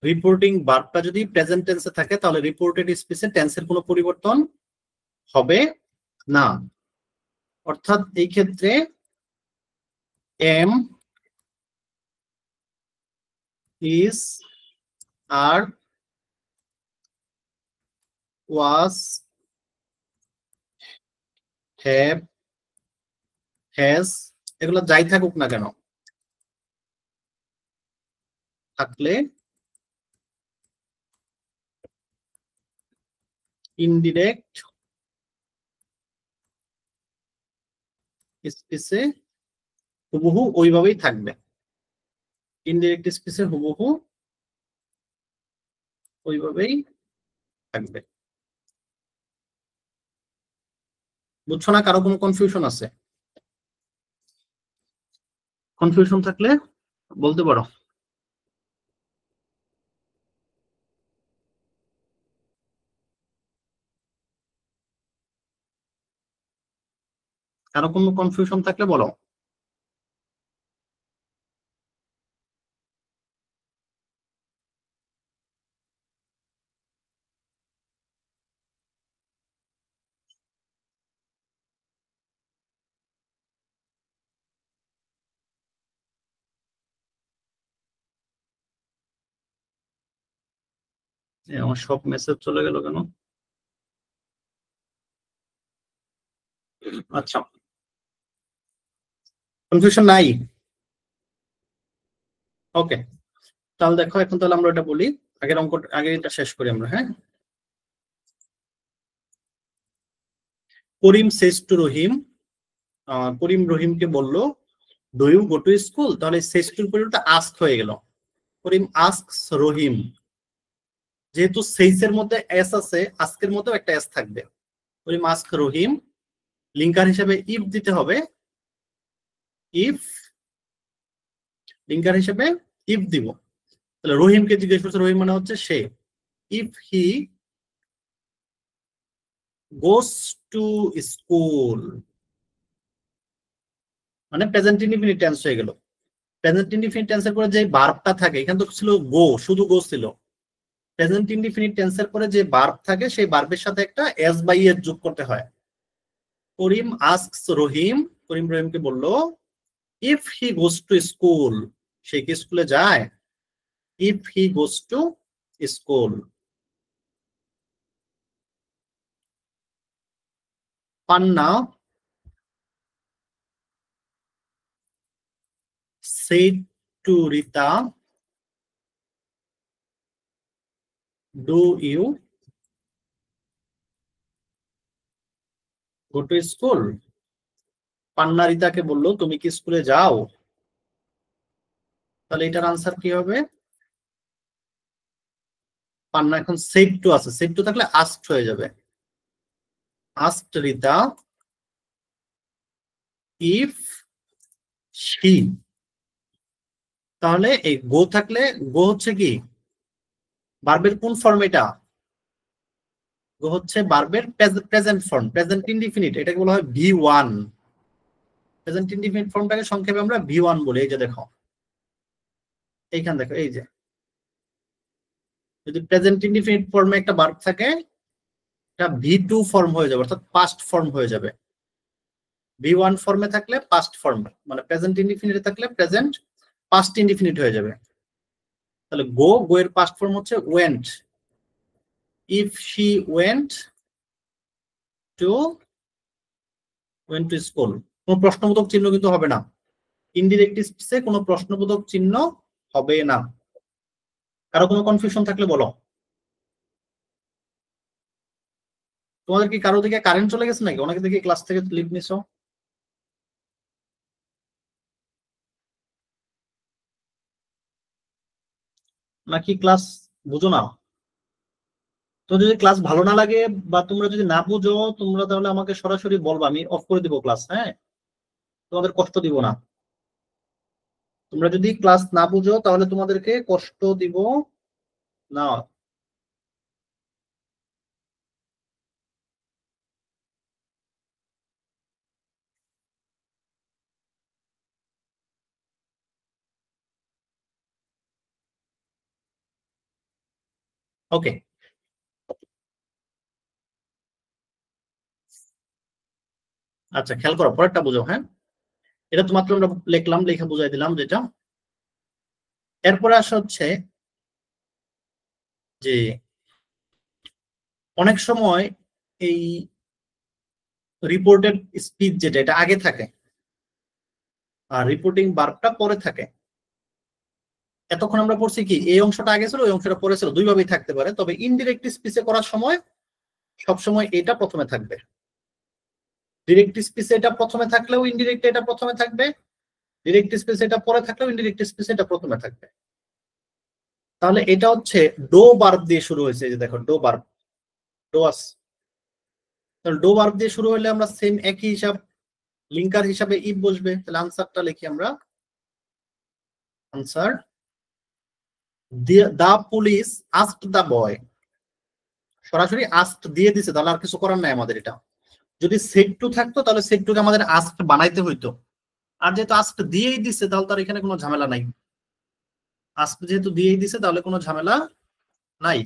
রিপোর্টিং ভার্বটা যদি প্রেজেন্ট টেন্সে থাকে তাহলে রিপোর্টেড স্পিচে টেন্সের কোনো পরিবর্তন হবে না। অর্থাৎ এই ক্ষেত্রে am, is, are, was, have, has, এগুলো যাই থাকুক না কেন, থাকলে ইনডিরেক্ট স্পিচে হুবহু ওইভাবেই থাকবে। ইনডিরেক্ট স্পিচে হুবহু ওইভাবেই থাকবে। বুঝছো না? কারো কোনো কনফিউশন আছে? কনফিউশন থাকলে বলতে পারো। কারো কোনো কনফিউশন থাকলে বলো। আমার সব মেসেজ চলে গেল কেন? আচ্ছা, কনফিউশন নাই? ওকে, তাহলে দেখো এখন তাহলে আমরা এটা বলি। আগের অঙ্ক, আগে এটা শেষ করি আমরা। হ্যাঁ, করিম সেজ টু রহিম, করিম রহিমকে বলল do you go to school. তাহলে সেজ টুর পরিবর্তে আস্ক হয়ে গেল। করিম আস্কস রহিম, যেহেতু সেইসের মধ্যে এস আছে, আস্কের মধ্যেও একটা এস থাকবে। করিম আস্ক রহিম, লিঙ্কার হিসেবে ইফ দিতে হবে। ইফ, লিঙ্কার হিসেবে ইফ দিব। তাহলে রহিমকে জিজ্ঞেস করছে, রহিম মানে হচ্ছে সে। If he goes to school, মানে প্রেজেন্ট ইনডিফিনিট টেন্স হয়ে গেল। প্রেজেন্ট ইনডিফিনিট টেন্সের পরে যে ভার্বটা থাকে, এখানে তো ছিল গো, শুধু গো ছিল। প্রেজেন্ট ইনডিফিনিট টেন্সের পরে যে ভার্ব থাকে সেই ভার্বের সাথে একটা এস বাই এস যোগ করতে হয়। করিম আস্কস রহিম, করিম রহিমকে বলল if he goes to school, সে কি স্কুলে যায়? If he goes to school. Panna said to Rita, do you go to school? Panna রিতাকে বললো তুমি কি স্কুলে যাও? তাহলে এটার আনসার কি হবে? পান্না এখন সেড টু আছে, সেড টু থাকলে আস্কড হয়ে যাবে। Asked Rita if she. তাহলে এই গো থাকলে, গো হচ্ছে কি ভার্বের কোন ফর্ম? এটা গো হচ্ছে ভার্বের প্রেজেন্ট ফর্ম, প্রেজেন্ট ইনডিফিনিট। এটাকে বলা হয় ভি1। প্রেজেন্ট ইনডিফিনিট ফর্মটাকে সংক্ষেপে আমরা ভি1 বলি। এই যে দেখো, এইখান দেখো, এই যে যদি প্রেজেন্ট ইনডিফিনিট ফর্মে একটা ভার্ব থাকে, এটা ভি2 ফর্ম হয়ে যাবে, অর্থাৎ পাস্ট ফর্ম হয়ে যাবে। ভি1 ফর্মে থাকলে পাস্ট ফর্ম, মানে প্রেজেন্ট ইনডিফিনিটে থাকলে প্রেজেন্ট পাস্ট ইনডিফিনিট হয়ে যাবে। তাহলে গো, গো এর পাস্ট ফর্ম হচ্ছে went. If she went to school. কোনো প্রশ্নবোধক চিহ্ন কিন্তু হবে না, ইনডিরেক্ট স্পিচে কোনো প্রশ্নবোধক চিহ্ন হবে না। কারো কোনো কনফিউশন থাকলে বলো। তোমাদের কি কারো দিকে কারেন্ট চলে গেছে নাকি? অনেকে দেখি ক্লাস থেকে লিভ নিছো, নাকি ক্লাস বুঝো না? তো যদি ক্লাস ভালো না লাগে বা তোমরা যদি না বুঝো, তোমরা তাহলে আমাকে সরাসরি বলবা, আমি অফ করে দিব ক্লাস। হ্যাঁ, তোমাদের কষ্ট দিব না। তোমরা যদি ক্লাস না বুঝো তাহলে তোমাদেরকে কষ্ট দিব না। ওকে, আচ্ছা খেয়াল করো, পরেরটা বুঝো। হ্যাঁ, এটা তো মাত্র আমরা লিখলাম, লেখা বুঝাই দিলাম যেটা। এরপরে আসা হচ্ছে যে অনেক সময় এই রিপোর্টেড স্পিচ যেটা, এটা আগে থাকে আর রিপোর্টিং ভার্বটা পরে থাকে। এতক্ষণ আমরা পড়ছি কি এই অংশটা আগে ছিল, ওই অংশটা পরে ছিল, দুইভাবেই থাকতে পারে। তবে ইনডিরেক্ট স্পিচে করার সময় সবসময় এটা প্রথমে থাকবে। ডিরেক্ট স্পিচে এটা প্রথমে থাকলেও ইনডিরেক্ট এটা প্রথমে থাকবে, ডিরেক্ট স্পিচে এটা পরে থাকলেও ইনডিরেক্ট স্পিচে এটা প্রথমে থাকবে। তাহলে এটা হচ্ছে ডো ভার্ব দিয়ে শুরু হয়েছে, এই যে দেখো ডো ভার্ব, ডো আস। তাহলে ডো ভার্ব দিয়ে শুরু হলে আমরা সেম একই হিসাব, লিঙ্কার হিসাবে ইফ বসবে। তাহলে আনসারটা লিখি আমরা, আনসার দা পুলিশ আস্কড দা বয়। সরাসরি আস্কড দিয়ে দিছে, তাহলে আর কিছু করার নাই আমাদের। এটা যদি সেট টু থাকতো তাহলে সেট টুকে আমাদের আস্কড বানাইতে হইতো। আর যেহেতু আস্কড দিয়েই দিছে তাহলে তার এখানে কোনো ঝামেলা নাই। আস্কড যেহেতু দিয়েই দিছে তাহলে কোনো ঝামেলা নাই।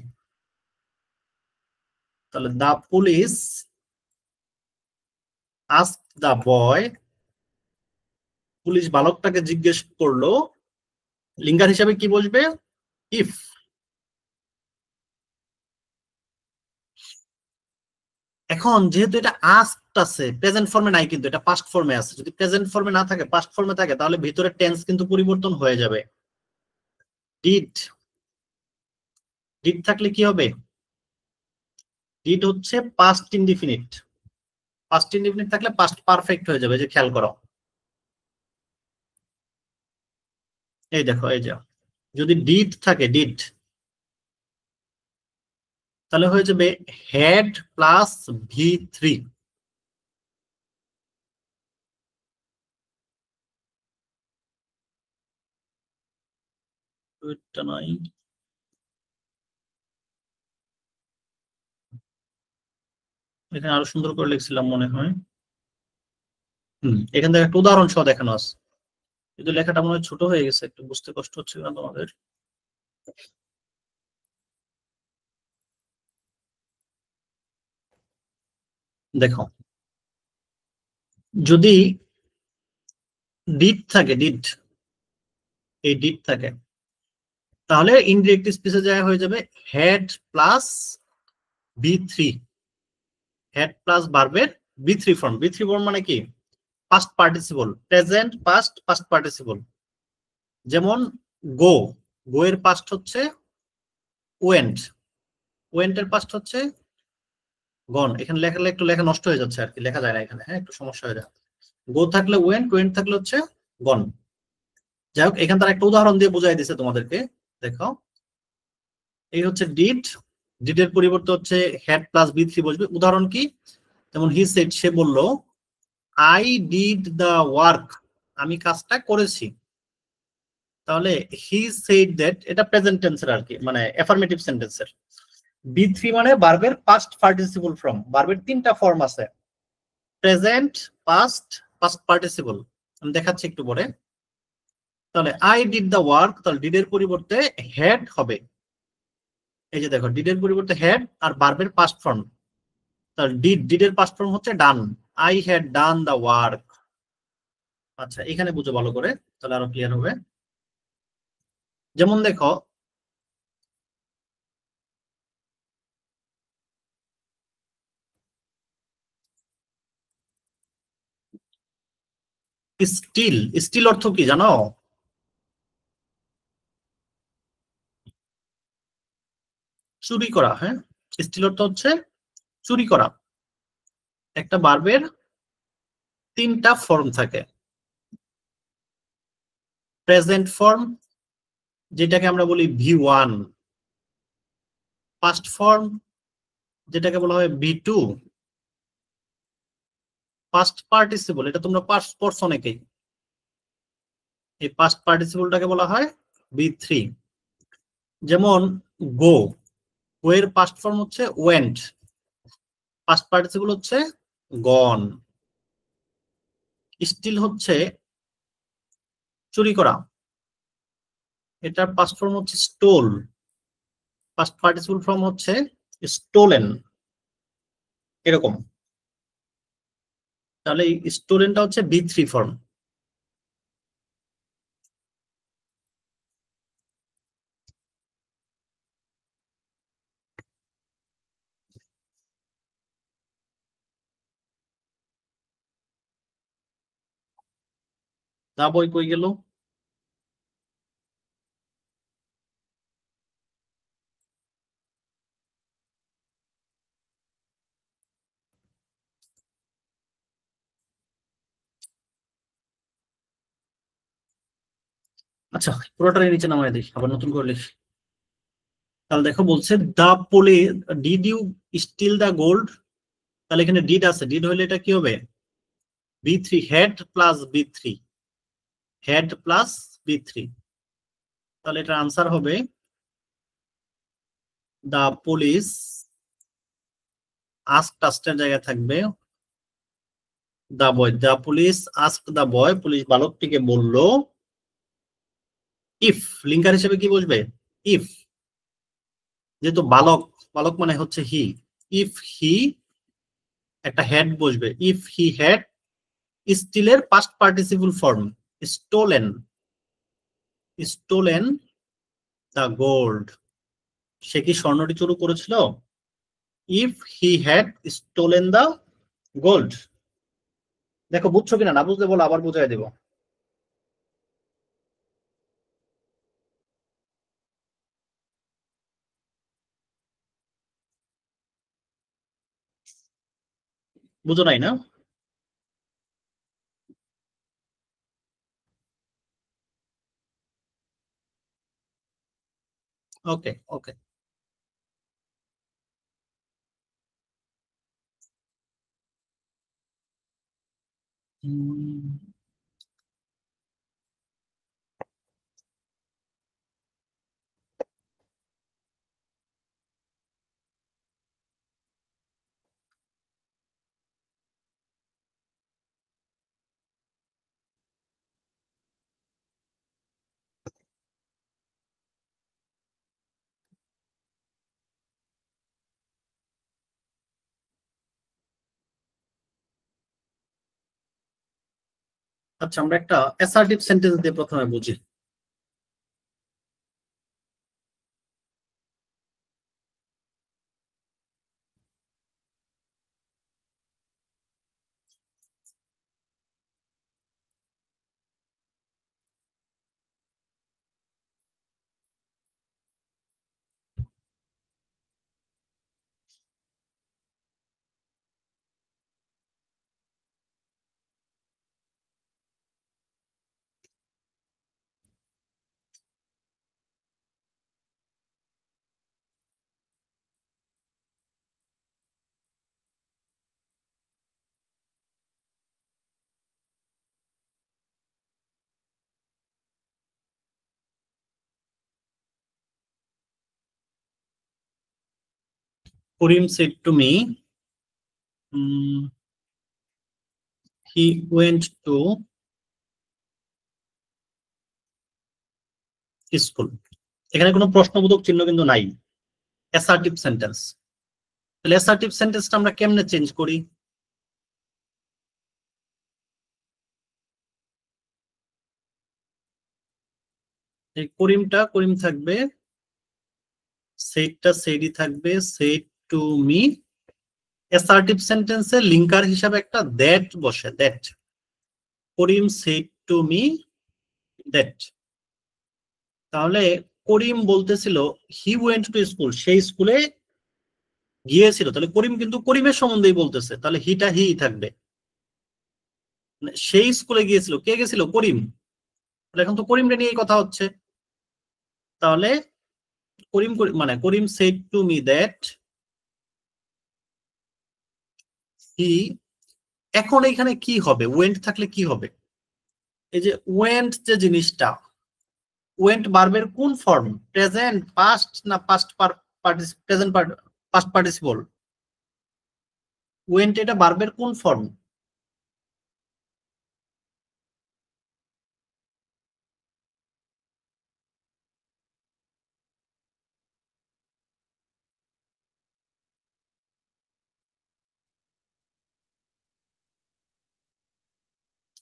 তাহলে দা পুলিশ আস্কড দা বয়, পুলিশ বালকটাকে জিজ্ঞেস করলো। লিঙ্গার হিসাবে কি বসবে? ইফ। এখন যেহেতু এটা আস্কড আছে, প্রেজেন্ট ফর্মে নাই, কিন্তু এটা পাস্ট ফর্মে আছে। যদি প্রেজেন্ট ফর্মে না থাকে, পাস্ট ফর্মে থাকে, তাহলে ভিতরে টেন্স কিন্তু পরিবর্তন হয়ে যাবে। ডিড, ডিড থাকলে কি হবে? ডিড হচ্ছে পাস্ট ইনডিফিনিট। পাস্ট ইনডিফিনিট থাকলে পাস্ট পারফেক্ট হয়ে যাবে, যে খেয়াল করো। এই দেখো, এই যে যদি ডিড থাকে, ডিড, তাহলে হয়ে যাবে হেড প্লাস ভি3। নাই, এখানে আরো সুন্দর করে লিখছিলাম মনে হয়। এখান থেকে একটা উদাহরণ সহ দেখানো আছে, কিন্তু লেখাটা মনে হয় ছোট হয়ে গেছে, একটু বুঝতে কষ্ট হচ্ছে না তোমাদের? দেখো, যদি ডিড থাকে, ডিড, এই ডিড থাকে, তাহলে ইনডিরেক্ট স্পিচে যায় হয়ে যাবে হ্যাড প্লাস বি3, হ্যাড প্লাস ভার্বের বি3 ফর্ম। বি3 ফর্ম মানে কি? Past participle, present past past participle. যেমন গো, গো এর পাস্ট হচ্ছে ওয়েন্ট, ওয়েন্ট এর পাস্ট হচ্ছে গন। এখানে লেখা একটু লেখা নষ্ট হয়ে যাচ্ছে আর কি, লেখা যায় না এখানে, হ্যাঁ একটু সমস্যা হয়ে যায়। গো থাকলে ওয়েন্ট, ওয়েন্ট থাকলে হচ্ছে গন। যাই হোক, এখানে তার একটা উদাহরণ দিয়ে বুঝাই দিছে তোমাদেরকে, দেখো। এই হচ্ছে ডিড, ডিডের পরিবর্তে হচ্ছে হ্যাড প্লাস বি3 বসবে। উদাহরণ কি? যেমন হি সেড, সে বলল, আই ডিড দ্য ওয়ার্ক, আমি কাজটা করেছি। তাহলে হি সেড দ্যাট, এটা প্রেজেন্ট টেন্সের আর কি, মানে অ্যাফার্মেটিভ সেন্টেন্সের। বি3 মানে ভার্বের পাস্ট পার্টিসিপল ফর্ম। ভার্বের তিনটা ফর্ম আছে, প্রেজেন্ট, পাস্ট, পাস্ট পার্টিসিপল। আমি দেখাচ্ছি একটু পরে। তাহলে আই ডিড দ্য ওয়ার্ক, তাহলে ডিডের পরিবর্তে হ্যাড হবে। এই যে দেখো, ডিডের পরিবর্তে হ্যাড আর ভার্বের পাস্ট ফর্ম। তাহলে ডিড, ডিডের পাস্ট ফর্ম হচ্ছে done, I had done the work. আচ্ছা, এখানে বুঝো ভালো করে, তাহলে আরো ক্লিয়ার হবে। যেমন দেখো, স্টিল, স্টিল অর্থ কি জানো? চুরি করা, হ্যাঁ। স্টিল অর্থ হচ্ছে চুরি করা। একটা ভার্বের তিনটা ফর্ম থাকে। প্রেজেন্ট ফর্ম, যেটাকে আমরা বলি ভি1, পাস্ট ফর্ম, যেটাকে বলা হয় ভি2, পাস্ট পার্টিসিপল, এটা তোমরা পাস্ট পড়ছো অনেকেই, এই পাস্ট পার্টিসিপলটাকে বলা হয় ভি3। যেমন গো, গো এর পাস্ট ফর্ম হচ্ছে ওয়েন্ট, পাস্ট পার্টিসিপল হচ্ছে গন। স্টিল হচ্ছে চুরি করা, এটার পাস্ট ফর্ম হচ্ছে স্টোল, পাস্ট পার্টিসিপল ফর্ম হচ্ছে স্টোলেন, এরকম। তাহলে এই স্টোলেনটা হচ্ছে বি3 ফর্ম। দা বই কই গেল? আচ্ছা, পুরোটাই নিচে নামায় দিই, আবার নতুন করে লিখি। তাহলে দেখো, বলছে the police, did you steal the gold. তাহলে এখানে ডিড আছে, ডিড হলে এটা কি হবে? বি3, হেড প্লাস বি3, হেড প্লাস বি3। তাহলে এটার আনসার হবে দা পুলিশ আস্ক, টাস্টের জায়গায় থাকবে দা বয়। দা পুলিশ আস্ক দা বয়, পুলিশ বালকটিকে বলল। ইফ, লিঙ্কার হিসেবে কি বসবে? ইফ, যেহেতু বালক, বালক মানে হচ্ছে হি, ইফ হি, একটা হেড বসবে। ইফ হি হ্যাড, স্টিলের past participle form stolen, stolen the gold, সে কি স্বর্ণটি চুরি করেছিল? If he had stolen the gold. দেখো বুঝছো কিনা, না বুঝলে বলো, আবার বুঝাই দেবো। বুঝো নাই না? ওকে ওকে। আচ্ছা, আমরা একটা অ্যাসার্টিভ সেন্টেন্স দিয়ে প্রথমে বুঝি। করিম said to me, he went to school. এখানে কোনো প্রশ্নবোধক চিহ্ন কিন্তু নাই, অ্যাসার্টিভ সেন্টেন্স। তাহলে অ্যাসার্টিভ সেন্টেন্সটা আমরা কেমনে চেঞ্জ করি? এই করিম থাকবে, সেইডটা সেইডই থাকবে, সেড টু মি। অ্যাসার্টিভ সেন্টেন্সে লিঙ্কার হিসাবে একটা দ্যাট বসে, that. Karim said to me that. তাহলে করিম বলতেছিল হি ওয়েন্ট টু স্কুল, সেই স্কুলে গিয়েছিল। তাহলে করিম কিন্তু করিমের সম্বন্ধেই বলতেছে, তাহলে হিটা হি থাকবে। সেই স্কুলে গিয়েছিল, কে গেছিল? করিম। তাহলে এখন তো করিমরে নিয়েই কথা হচ্ছে। তাহলে মানে Karim said to me that he. এখন এখানে কি হবে? ওয়েন্ট থাকলে কি হবে? এই যে ওয়েন্ট যে জিনিসটা, ওয়েন্ট ভার্বের কোন ফর্ম? প্রেজেন্ট, পাস্ট না past present past participle? Went এটা ভার্বের কোন ফর্ম?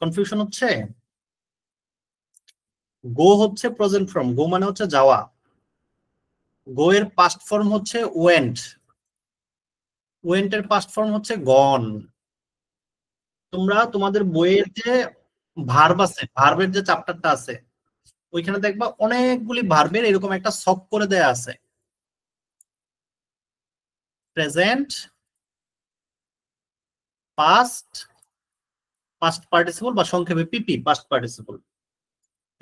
কনফিউশন হচ্ছে? গো হচ্ছে প্রেজেন্ট ফর্ম, গো মানে হচ্ছে যাওয়া। গো এর পাস্ট ফর্ম হচ্ছে ওয়েন্ট, ওয়েন্ট এর পাস্ট ফর্ম হচ্ছে গন। তোমরা তোমাদের বইয়ের যে ভার্ব আছে, ভার্বের যে চ্যাপ্টারটা আছে, ওইখানে দেখবা অনেকগুলি ভার্বের এরকম একটা সব করে দেয়া আছে। প্রেজেন্ট, পাস্ট, পাস্ট পার্টিসিপল বা সংক্ষেপে পিপি, পাস্ট পার্টিসিপল।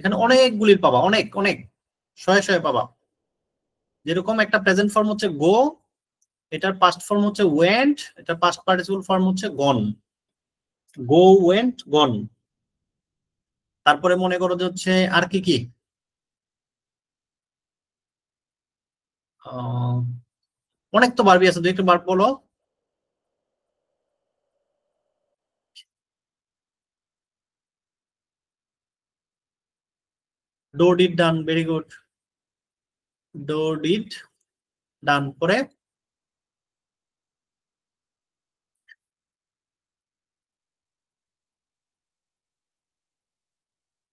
এখানে অনেকগুলির পাবা, অনেক অনেক, শয়ে শয়ে পাবা। যেরকম একটা প্রেজেন্ট ফর্ম হচ্ছে গো, এটার পাস্ট ফর্ম হচ্ছে ওয়েন্ট, এটার পাস্ট পার্টিসিপল ফর্ম হচ্ছে গন। গো, ওয়েন্ট, গন। তারপরে মনে করো যে হচ্ছে আর কি কি, অনেক তো বারবি আছে, দুই একটু বার বলো। Do did done, very good. Do did done, পরে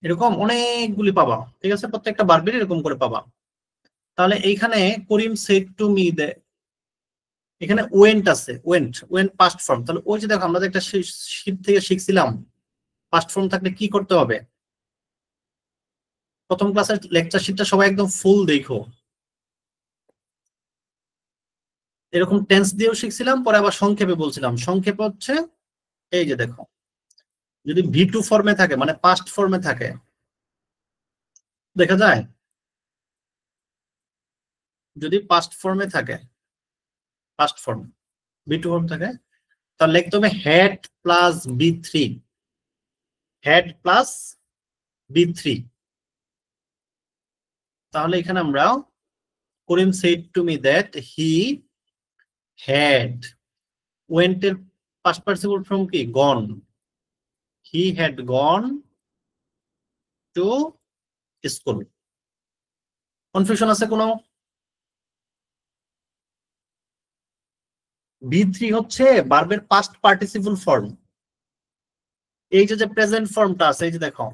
এরকম অনেকগুলি পাবা। ঠিক আছে, প্রত্যেকটা বারবির এরকম করে পাবা। তাহলে এইখানে করিম সেড টু মি দে, এখানে ওয়েন্ট আছে, ওয়েন্ট, ওয়েন্ট পাস্ট ফর্ম। তাহলে ওই যে দেখো আমরা যে একটা শীট থেকে শিখছিলাম, পাস্ট ফর্ম থাকলে কি করতে হবে? প্রথম ক্লাসের লেকচার শিটটা সবাই একদম ফুল দেখো। এরকম টেন্স দিয়েও শিখছিলাম, পরে আবার সংক্ষেপে বলছিলাম। সংক্ষেপে হচ্ছে এই যে দেখো, যদি ভি টু ফর্মে থাকে মানে পাস্ট ফর্মে থাকে, দেখা যায় যদি পাস্ট ফর্মে থাকে, past form B two form থাকে, তাহলে লিখতে হবে had plus B three, had plus B three. তাহলে এখানে আমরা Karim said to me that he had, went এর পাস্ট পার্টিসিপল ফর্ম কি? Gone. He had gone to school. Confusion আছে কোনো? বি থ্রি হচ্ছে ভার্বের পাস্ট পার্টিসিপল ফর্ম। এই যে প্রেজেন্ট ফর্মটা আছে, এই যে দেখো,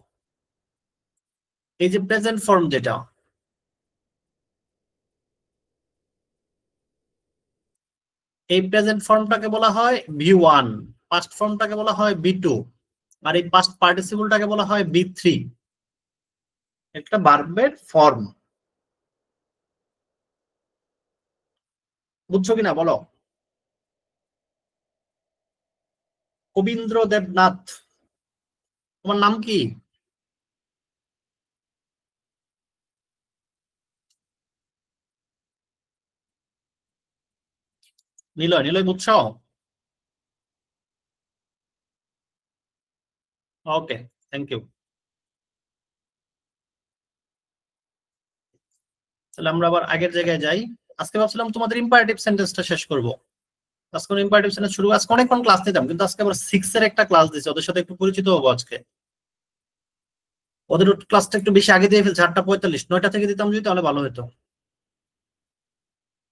এই যে প্রেজেন্ট ফর্ম যেটা, এই প্রেজেন্ট ফর্মটাকে বলা হয় V1, পাস্ট ফর্মটাকে বলা হয় V2, আর এই পাস্ট পার্টিসিপলটাকে বলা হয় V3। একটা ভার্বের ফর্ম, বুঝছো কিনা বলো? কবীন্দ্র দেবনাথ, তোমার নাম কি? নিলয়, নিলয় বুঝছো? ওকে, থ্যাংক ইউ। তাহলে আমরা আবার আগের জায়গায় যাই। আজকে ভাবছিলাম তোমাদের ইম্পারেটিভ সেন্টেন্সটা শেষ করব। আজকে ইম্পারেটিভ সেন্টেন্স শুরু, আজকে অনেকক্ষণ ক্লাস নিতাম, কিন্তু আজকে আবার 6 এর একটা ক্লাস দিচ্ছে, ওদের সাথে একটু পরিচিত হবো আজকে। ওদের ক্লাসটা একটু বেশি আগে দিয়ে ফেলছে, 8:45, 9টা থেকে দিতাম যদি তাহলে ভালো হতো।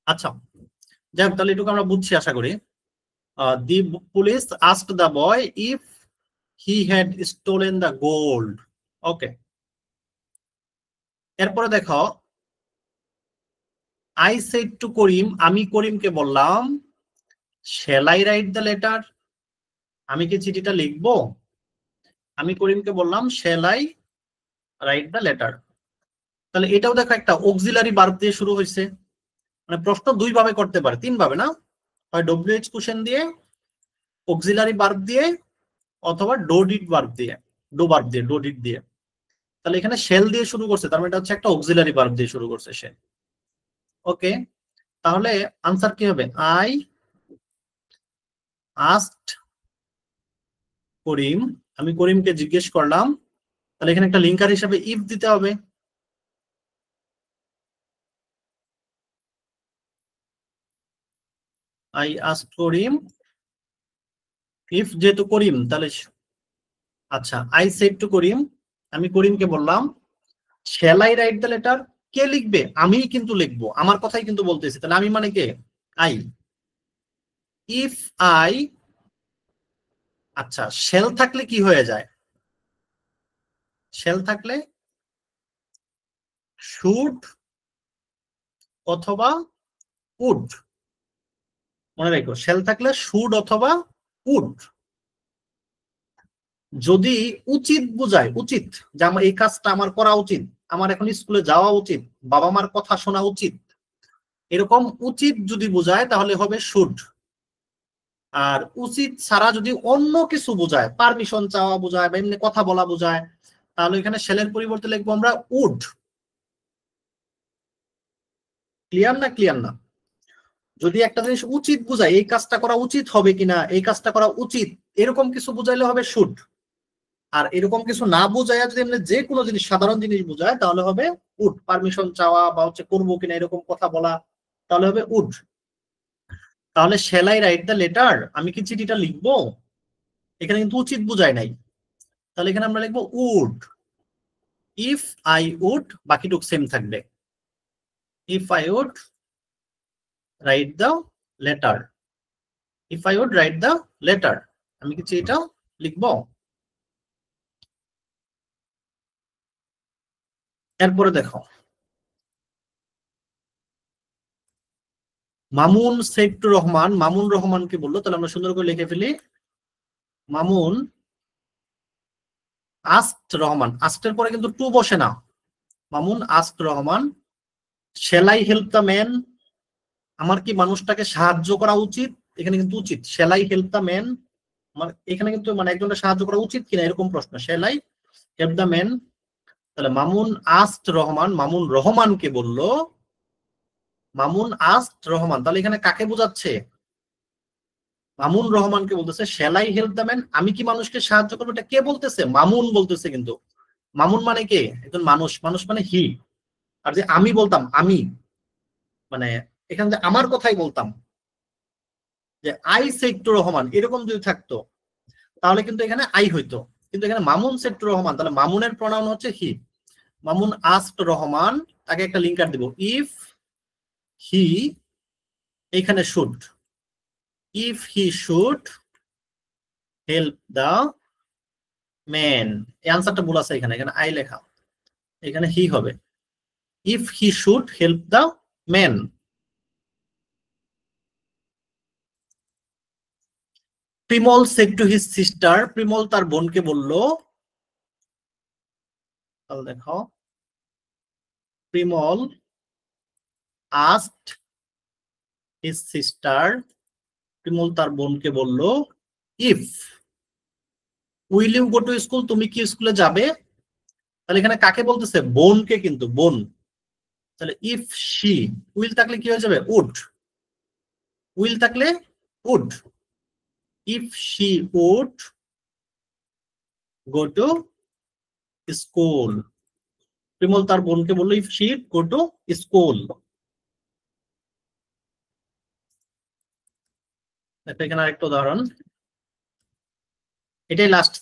আচ্ছা, যাই হোক, তাহলে এটুকু আমরা বুঝছি আশা করি। The police asked the boy if he had stolen the gold. Okay, এরপরে দেখো, আই সেড টু করিম, আমি করিমকে বললাম, shall I write the letter, আমি কি চিঠিটা লিখবো? আমি করিমকে বললাম, shall I write the letter. তাহলে এটাও দেখো একটা অক্সিলারি ভার্ব দিয়ে শুরু হয়েছে। মানে প্রশ্ন দুই ভাবে করতে পারে, তিন ভাবে না, হয় ডব্লিউএইচ কোশ্চেন দিয়ে, অক্সিলারি ভার্ব দিয়ে, অথবা ডো ডিড ভার্ব দিয়ে, ডো ভার্ব দিয়ে, ডো ডিড দিয়ে। তাহলে এখানে শেল দিয়ে শুরু করছে, তার মানে এটা হচ্ছে একটা অক্সিলারি ভার্ব দিয়ে শুরু করছে সে। ওকে, তাহলে আনসার কি হবে? আই আস্কড করিম, আমি করিমকে জিজ্ঞেস করলাম। তাহলে এখানে একটা লিঙ্কার হিসেবে ইফ দিতে হবে। আই আস্কড করিম ইফ, যেহেতু করিম তাহলে, আচ্ছা, আই সেড টু করিম, আমি করিমকে বললাম, shall I write the letter, কে লিখবে? আমি কিন্তু লিখবো, আমার কথাই কিন্তু বলতেছি। তাহলে আমি মানে কে? আই। ইফ আই, আচ্ছা, শ্যাল থাকলে কি হয়ে যায়? শ্যাল থাকলে শুড অথবা উড, মনে রাখো, শ্যাল থাকলে শুড অথবা উড। যদি উচিত বুঝায়, উচিত, যে আমার এই কাজটা আমার করা উচিত, আমার এখন স্কুলে যাওয়া উচিত, বাবা মার কথা শোনা উচিত, এরকম উচিত যদি বুঝায় তাহলে হবে শুড। আর উচিত ছাড়া যদি অন্য কিছু বোঝায়, পারমিশন চাওয়া বোঝায় বা এমনি কথা বলা বোঝায়, তাহলে এখানে শ্যালের পরিবর্তে লিখবো আমরা উড। ক্লিয়ার না? ক্লিয়ার না? যদি একটা জিনিস উচিত বুঝায়, এই কাজটা করা উচিত হবে কিনা, এই কাজটা করা উচিত, এরকম কিছু বুঝাইলে হবে শুড। আর এরকম কিছু না বুঝাইয়া যদি এমনি যে কোনো জিনিস, সাধারণ জিনিস বুঝায়, তাহলে হবে উড। পারমিশন চাওয়া বা হচ্ছে করবো কিনা এরকম কথা বলা, তাহলে হবে উড। তাহলে shall I write the letter, আমি কি চিঠিটা লিখবো, এখানে কিন্তু উচিত বুঝায় নাই। তাহলে এখানে আমরা লিখবো উড। ইফ আই উড, বাকিটুক সেম থাকবে। If I would write the letter, if I would write the letter, আমি কি চিঠিটা লিখবো। এরপরে দেখো, মামুন সেড টু রহমান, মামুন রহমানকে বললো। তাহলে আমরা সুন্দর করে লিখে ফেলি, মামুন আস্কড রহমান, আস্কের পরে কিন্তু টু বসে না, Mamun asked Rahman, shall I help the man, আমার কি মানুষটাকে সাহায্য করা উচিত, এখানে কিন্তু উচিত, shall I help the man, আমার এখানে কিন্তু মানে একজনের সাহায্য করা উচিত কিনা এরকম প্রশ্ন, shall I help the man. তাহলে মামুন আস্কড রহমান, মামুন রহমানকে বলল, মামুন আস্কড রহমান, তাহলে এখানে কাকে বোঝাচ্ছে? মামুন রহমানকে বলতেছে shall I help the man, আমি কি মানুষকে সাহায্য করবো, এটা কে বলতেছে? মামুন বলতেছে। কিন্তু মামুন মানে কে? একজন মানুষ, মানুষ মানে হি। আর যে আমি বলতাম, আমি মানে এখানে যে আমার কথাই বলতাম, যে আই সেড টু রহমান, এরকম যদি থাকতো তাহলে কিন্তু এখানে আই হইতো। কিন্তু এখানে মামুন সেড টু রহমান, তাহলে মামুনের প্রনাউন হচ্ছে হি। মামুন আস্কড রহমান, তাকে একটা লিঙ্কার দিব, ইফ হি, এখানে should, if he should help the man, এই আনসারটা ভুল আছে এখানে, এখানে আই লেখা, এখানে হি হবে। If he should help the man. Primal said to his sister, Primal তার বোনকে বলল, দেখো Primal asked his sister, Primal তার বোনকে বলল, if will you go to school, তুমি কি স্কুলে যাবে? তাহলে এখানে কাকে বলতেছে? বোনকে, কিন্তু বোন। তাহলে ইফ শি, উইল থাকলে কি হয়ে যাবে? উড, উইল থাকলে would. If she would go to school, Primal তার বোনকে বললো if she go to school. এখানে আরেকটা উদাহরণ, এটাই লাস্ট,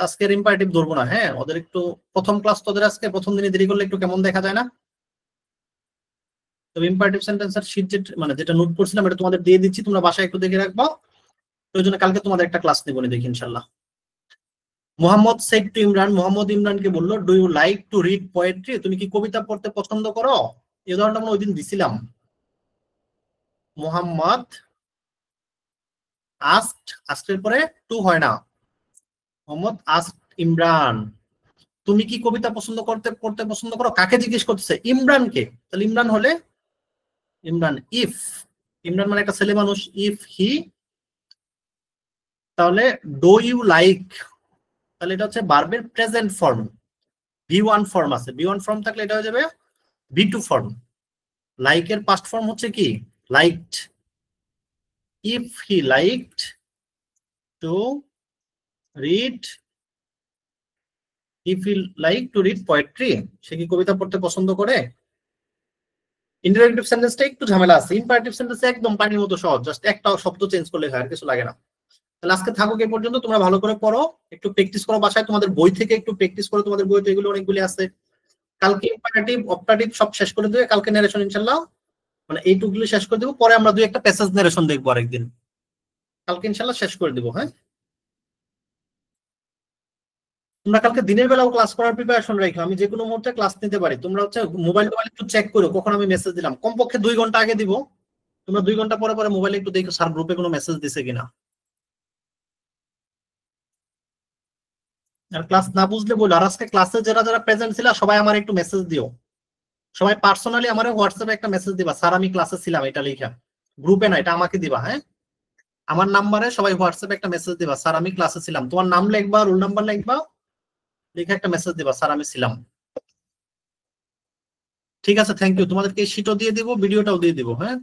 আজকের ইম্পারেটিভ ধরবো না। হ্যাঁ, ওদের একটু প্রথম ক্লাস, তোদের আজকে প্রথম দিনে দেরি করলে একটু কেমন দেখা যায় না? তবে ইম্পারেটিভ সেন্টেন্সের শীট মানে যেটা নোট করছিলাম এটা তোমাদের দিয়ে দিচ্ছি, তোমরা বাসায় একটু দেখে রাখবো। ওই জন্য কালকে তোমাদের একটা ক্লাস নেবো, দেখি ইনশাল্লাহ। মোহাম্মদ সেড টু ইমরান, মোহাম্মদ ইমরানকে বললো, do you like to read poetry, তুমি কি কবিতা পড়তে পছন্দ করো? এই উদাহরণটা আমরা ওই দিন দিছিলাম। মোহাম্মদ আস্কড, আস্কের পরে টু হয় না, মোহাম্মদ আস্কড ইমরান, তুমি কি কবিতা পড়তে পছন্দ করো? কাকে জিজ্ঞেস করতেছে? ইমরানকে। তাহলে ইমরান হলে ইমরান, ইফ, ইমরান মানে একটা ছেলে মানুষ, ইফ হি, তাহলে ডু ইউ লাইক, তাহলে এটা হচ্ছে ভার্বের প্রেজেন্ট ফর্ম, ভি1 ফর্ম আছে, ভি1 ফর্ম থাকলে এটা হয়ে যাবে ভি2 ফর্ম। লাইকের পাস্ট ফর্ম হচ্ছে কি? Liked. If he liked to read, if he like to read poetry, সে কি কবিতা পড়তে পছন্দ করে? ইন্টারোগেটিভ সেন্টেন্সটা একটু ঝামেলা আছে, ইম্পারেটিভ সেন্টেন্স একদম পানির মতো সহজ, জাস্ট একটা শব্দ চেঞ্জ করলে হয়, আর কিছু লাগে না। তাহলে আজকে থাকুক এই পর্যন্ত, তোমরা ভালো করে পড়ো, একটু প্র্যাকটিস করো বাসায়, তোমাদের বই থেকে একটু প্র্যাকটিস করো, তোমাদের বইতে এগুলো অনেকগুলি আছে। কালকে ইম্পারেটিভ অপারেটিভ সব শেষ করে দেবে, কালকে নারেশন ইনশাআল্লাহ মানে এইটুকুগুলো শেষ করে দেবো, পরে আমরা দুই একটা প্যাসেজ নারেশন দেখবো আরেকদিন, কালকে ইনশাআল্লাহ শেষ করে দেবো। হ্যাঁ, তোমরা কালকে দিনের বেলাও ক্লাস করার প্রিপারেশন রাখো, আমি যে কোনো মুহূর্তে ক্লাস নিতে পারি। তোমরা হচ্ছে মোবাইল টোবাইল একটু চেক করো কখন আমি মেসেজ দিলাম, কমপক্ষে 2 ঘন্টা আগে দিব। তোমরা 2 ঘন্টা পরে পরে মোবাইলে একটু দেখো স্যার গ্রুপে কোনো মেসেজ দিছে কিনা। আর ক্লাস না বুঝলে বলো, আর আজকে ক্লাসে যারা যারা প্রেজেন্ট ছিল সবাই আমার একটু মেসেজ দিও, সবাই পার্সোনালি আমার হোয়াটসঅ্যাপে একটা মেসেজ দিবা, স্যার আমি ক্লাসে ছিলাম, এটা লিখা, গ্রুপে না, এটা আমাকে দিবা। হ্যাঁ, আমার নাম্বারে সবাই হোয়াটসঅ্যাপে একটা মেসেজ দিবা, স্যার আমি ক্লাসে ছিলাম, তোমার নাম লিখবা, রোল নাম্বার লিখবা, লিখে একটা মেসেজ দিবা, স্যার আমি ছিলাম। ঠিক আছে, থ্যাংক ইউ, তোমাদেরকে এই শীটও দিয়ে দিব, ভিডিওটাও দিয়ে দিব। হ্যাঁ।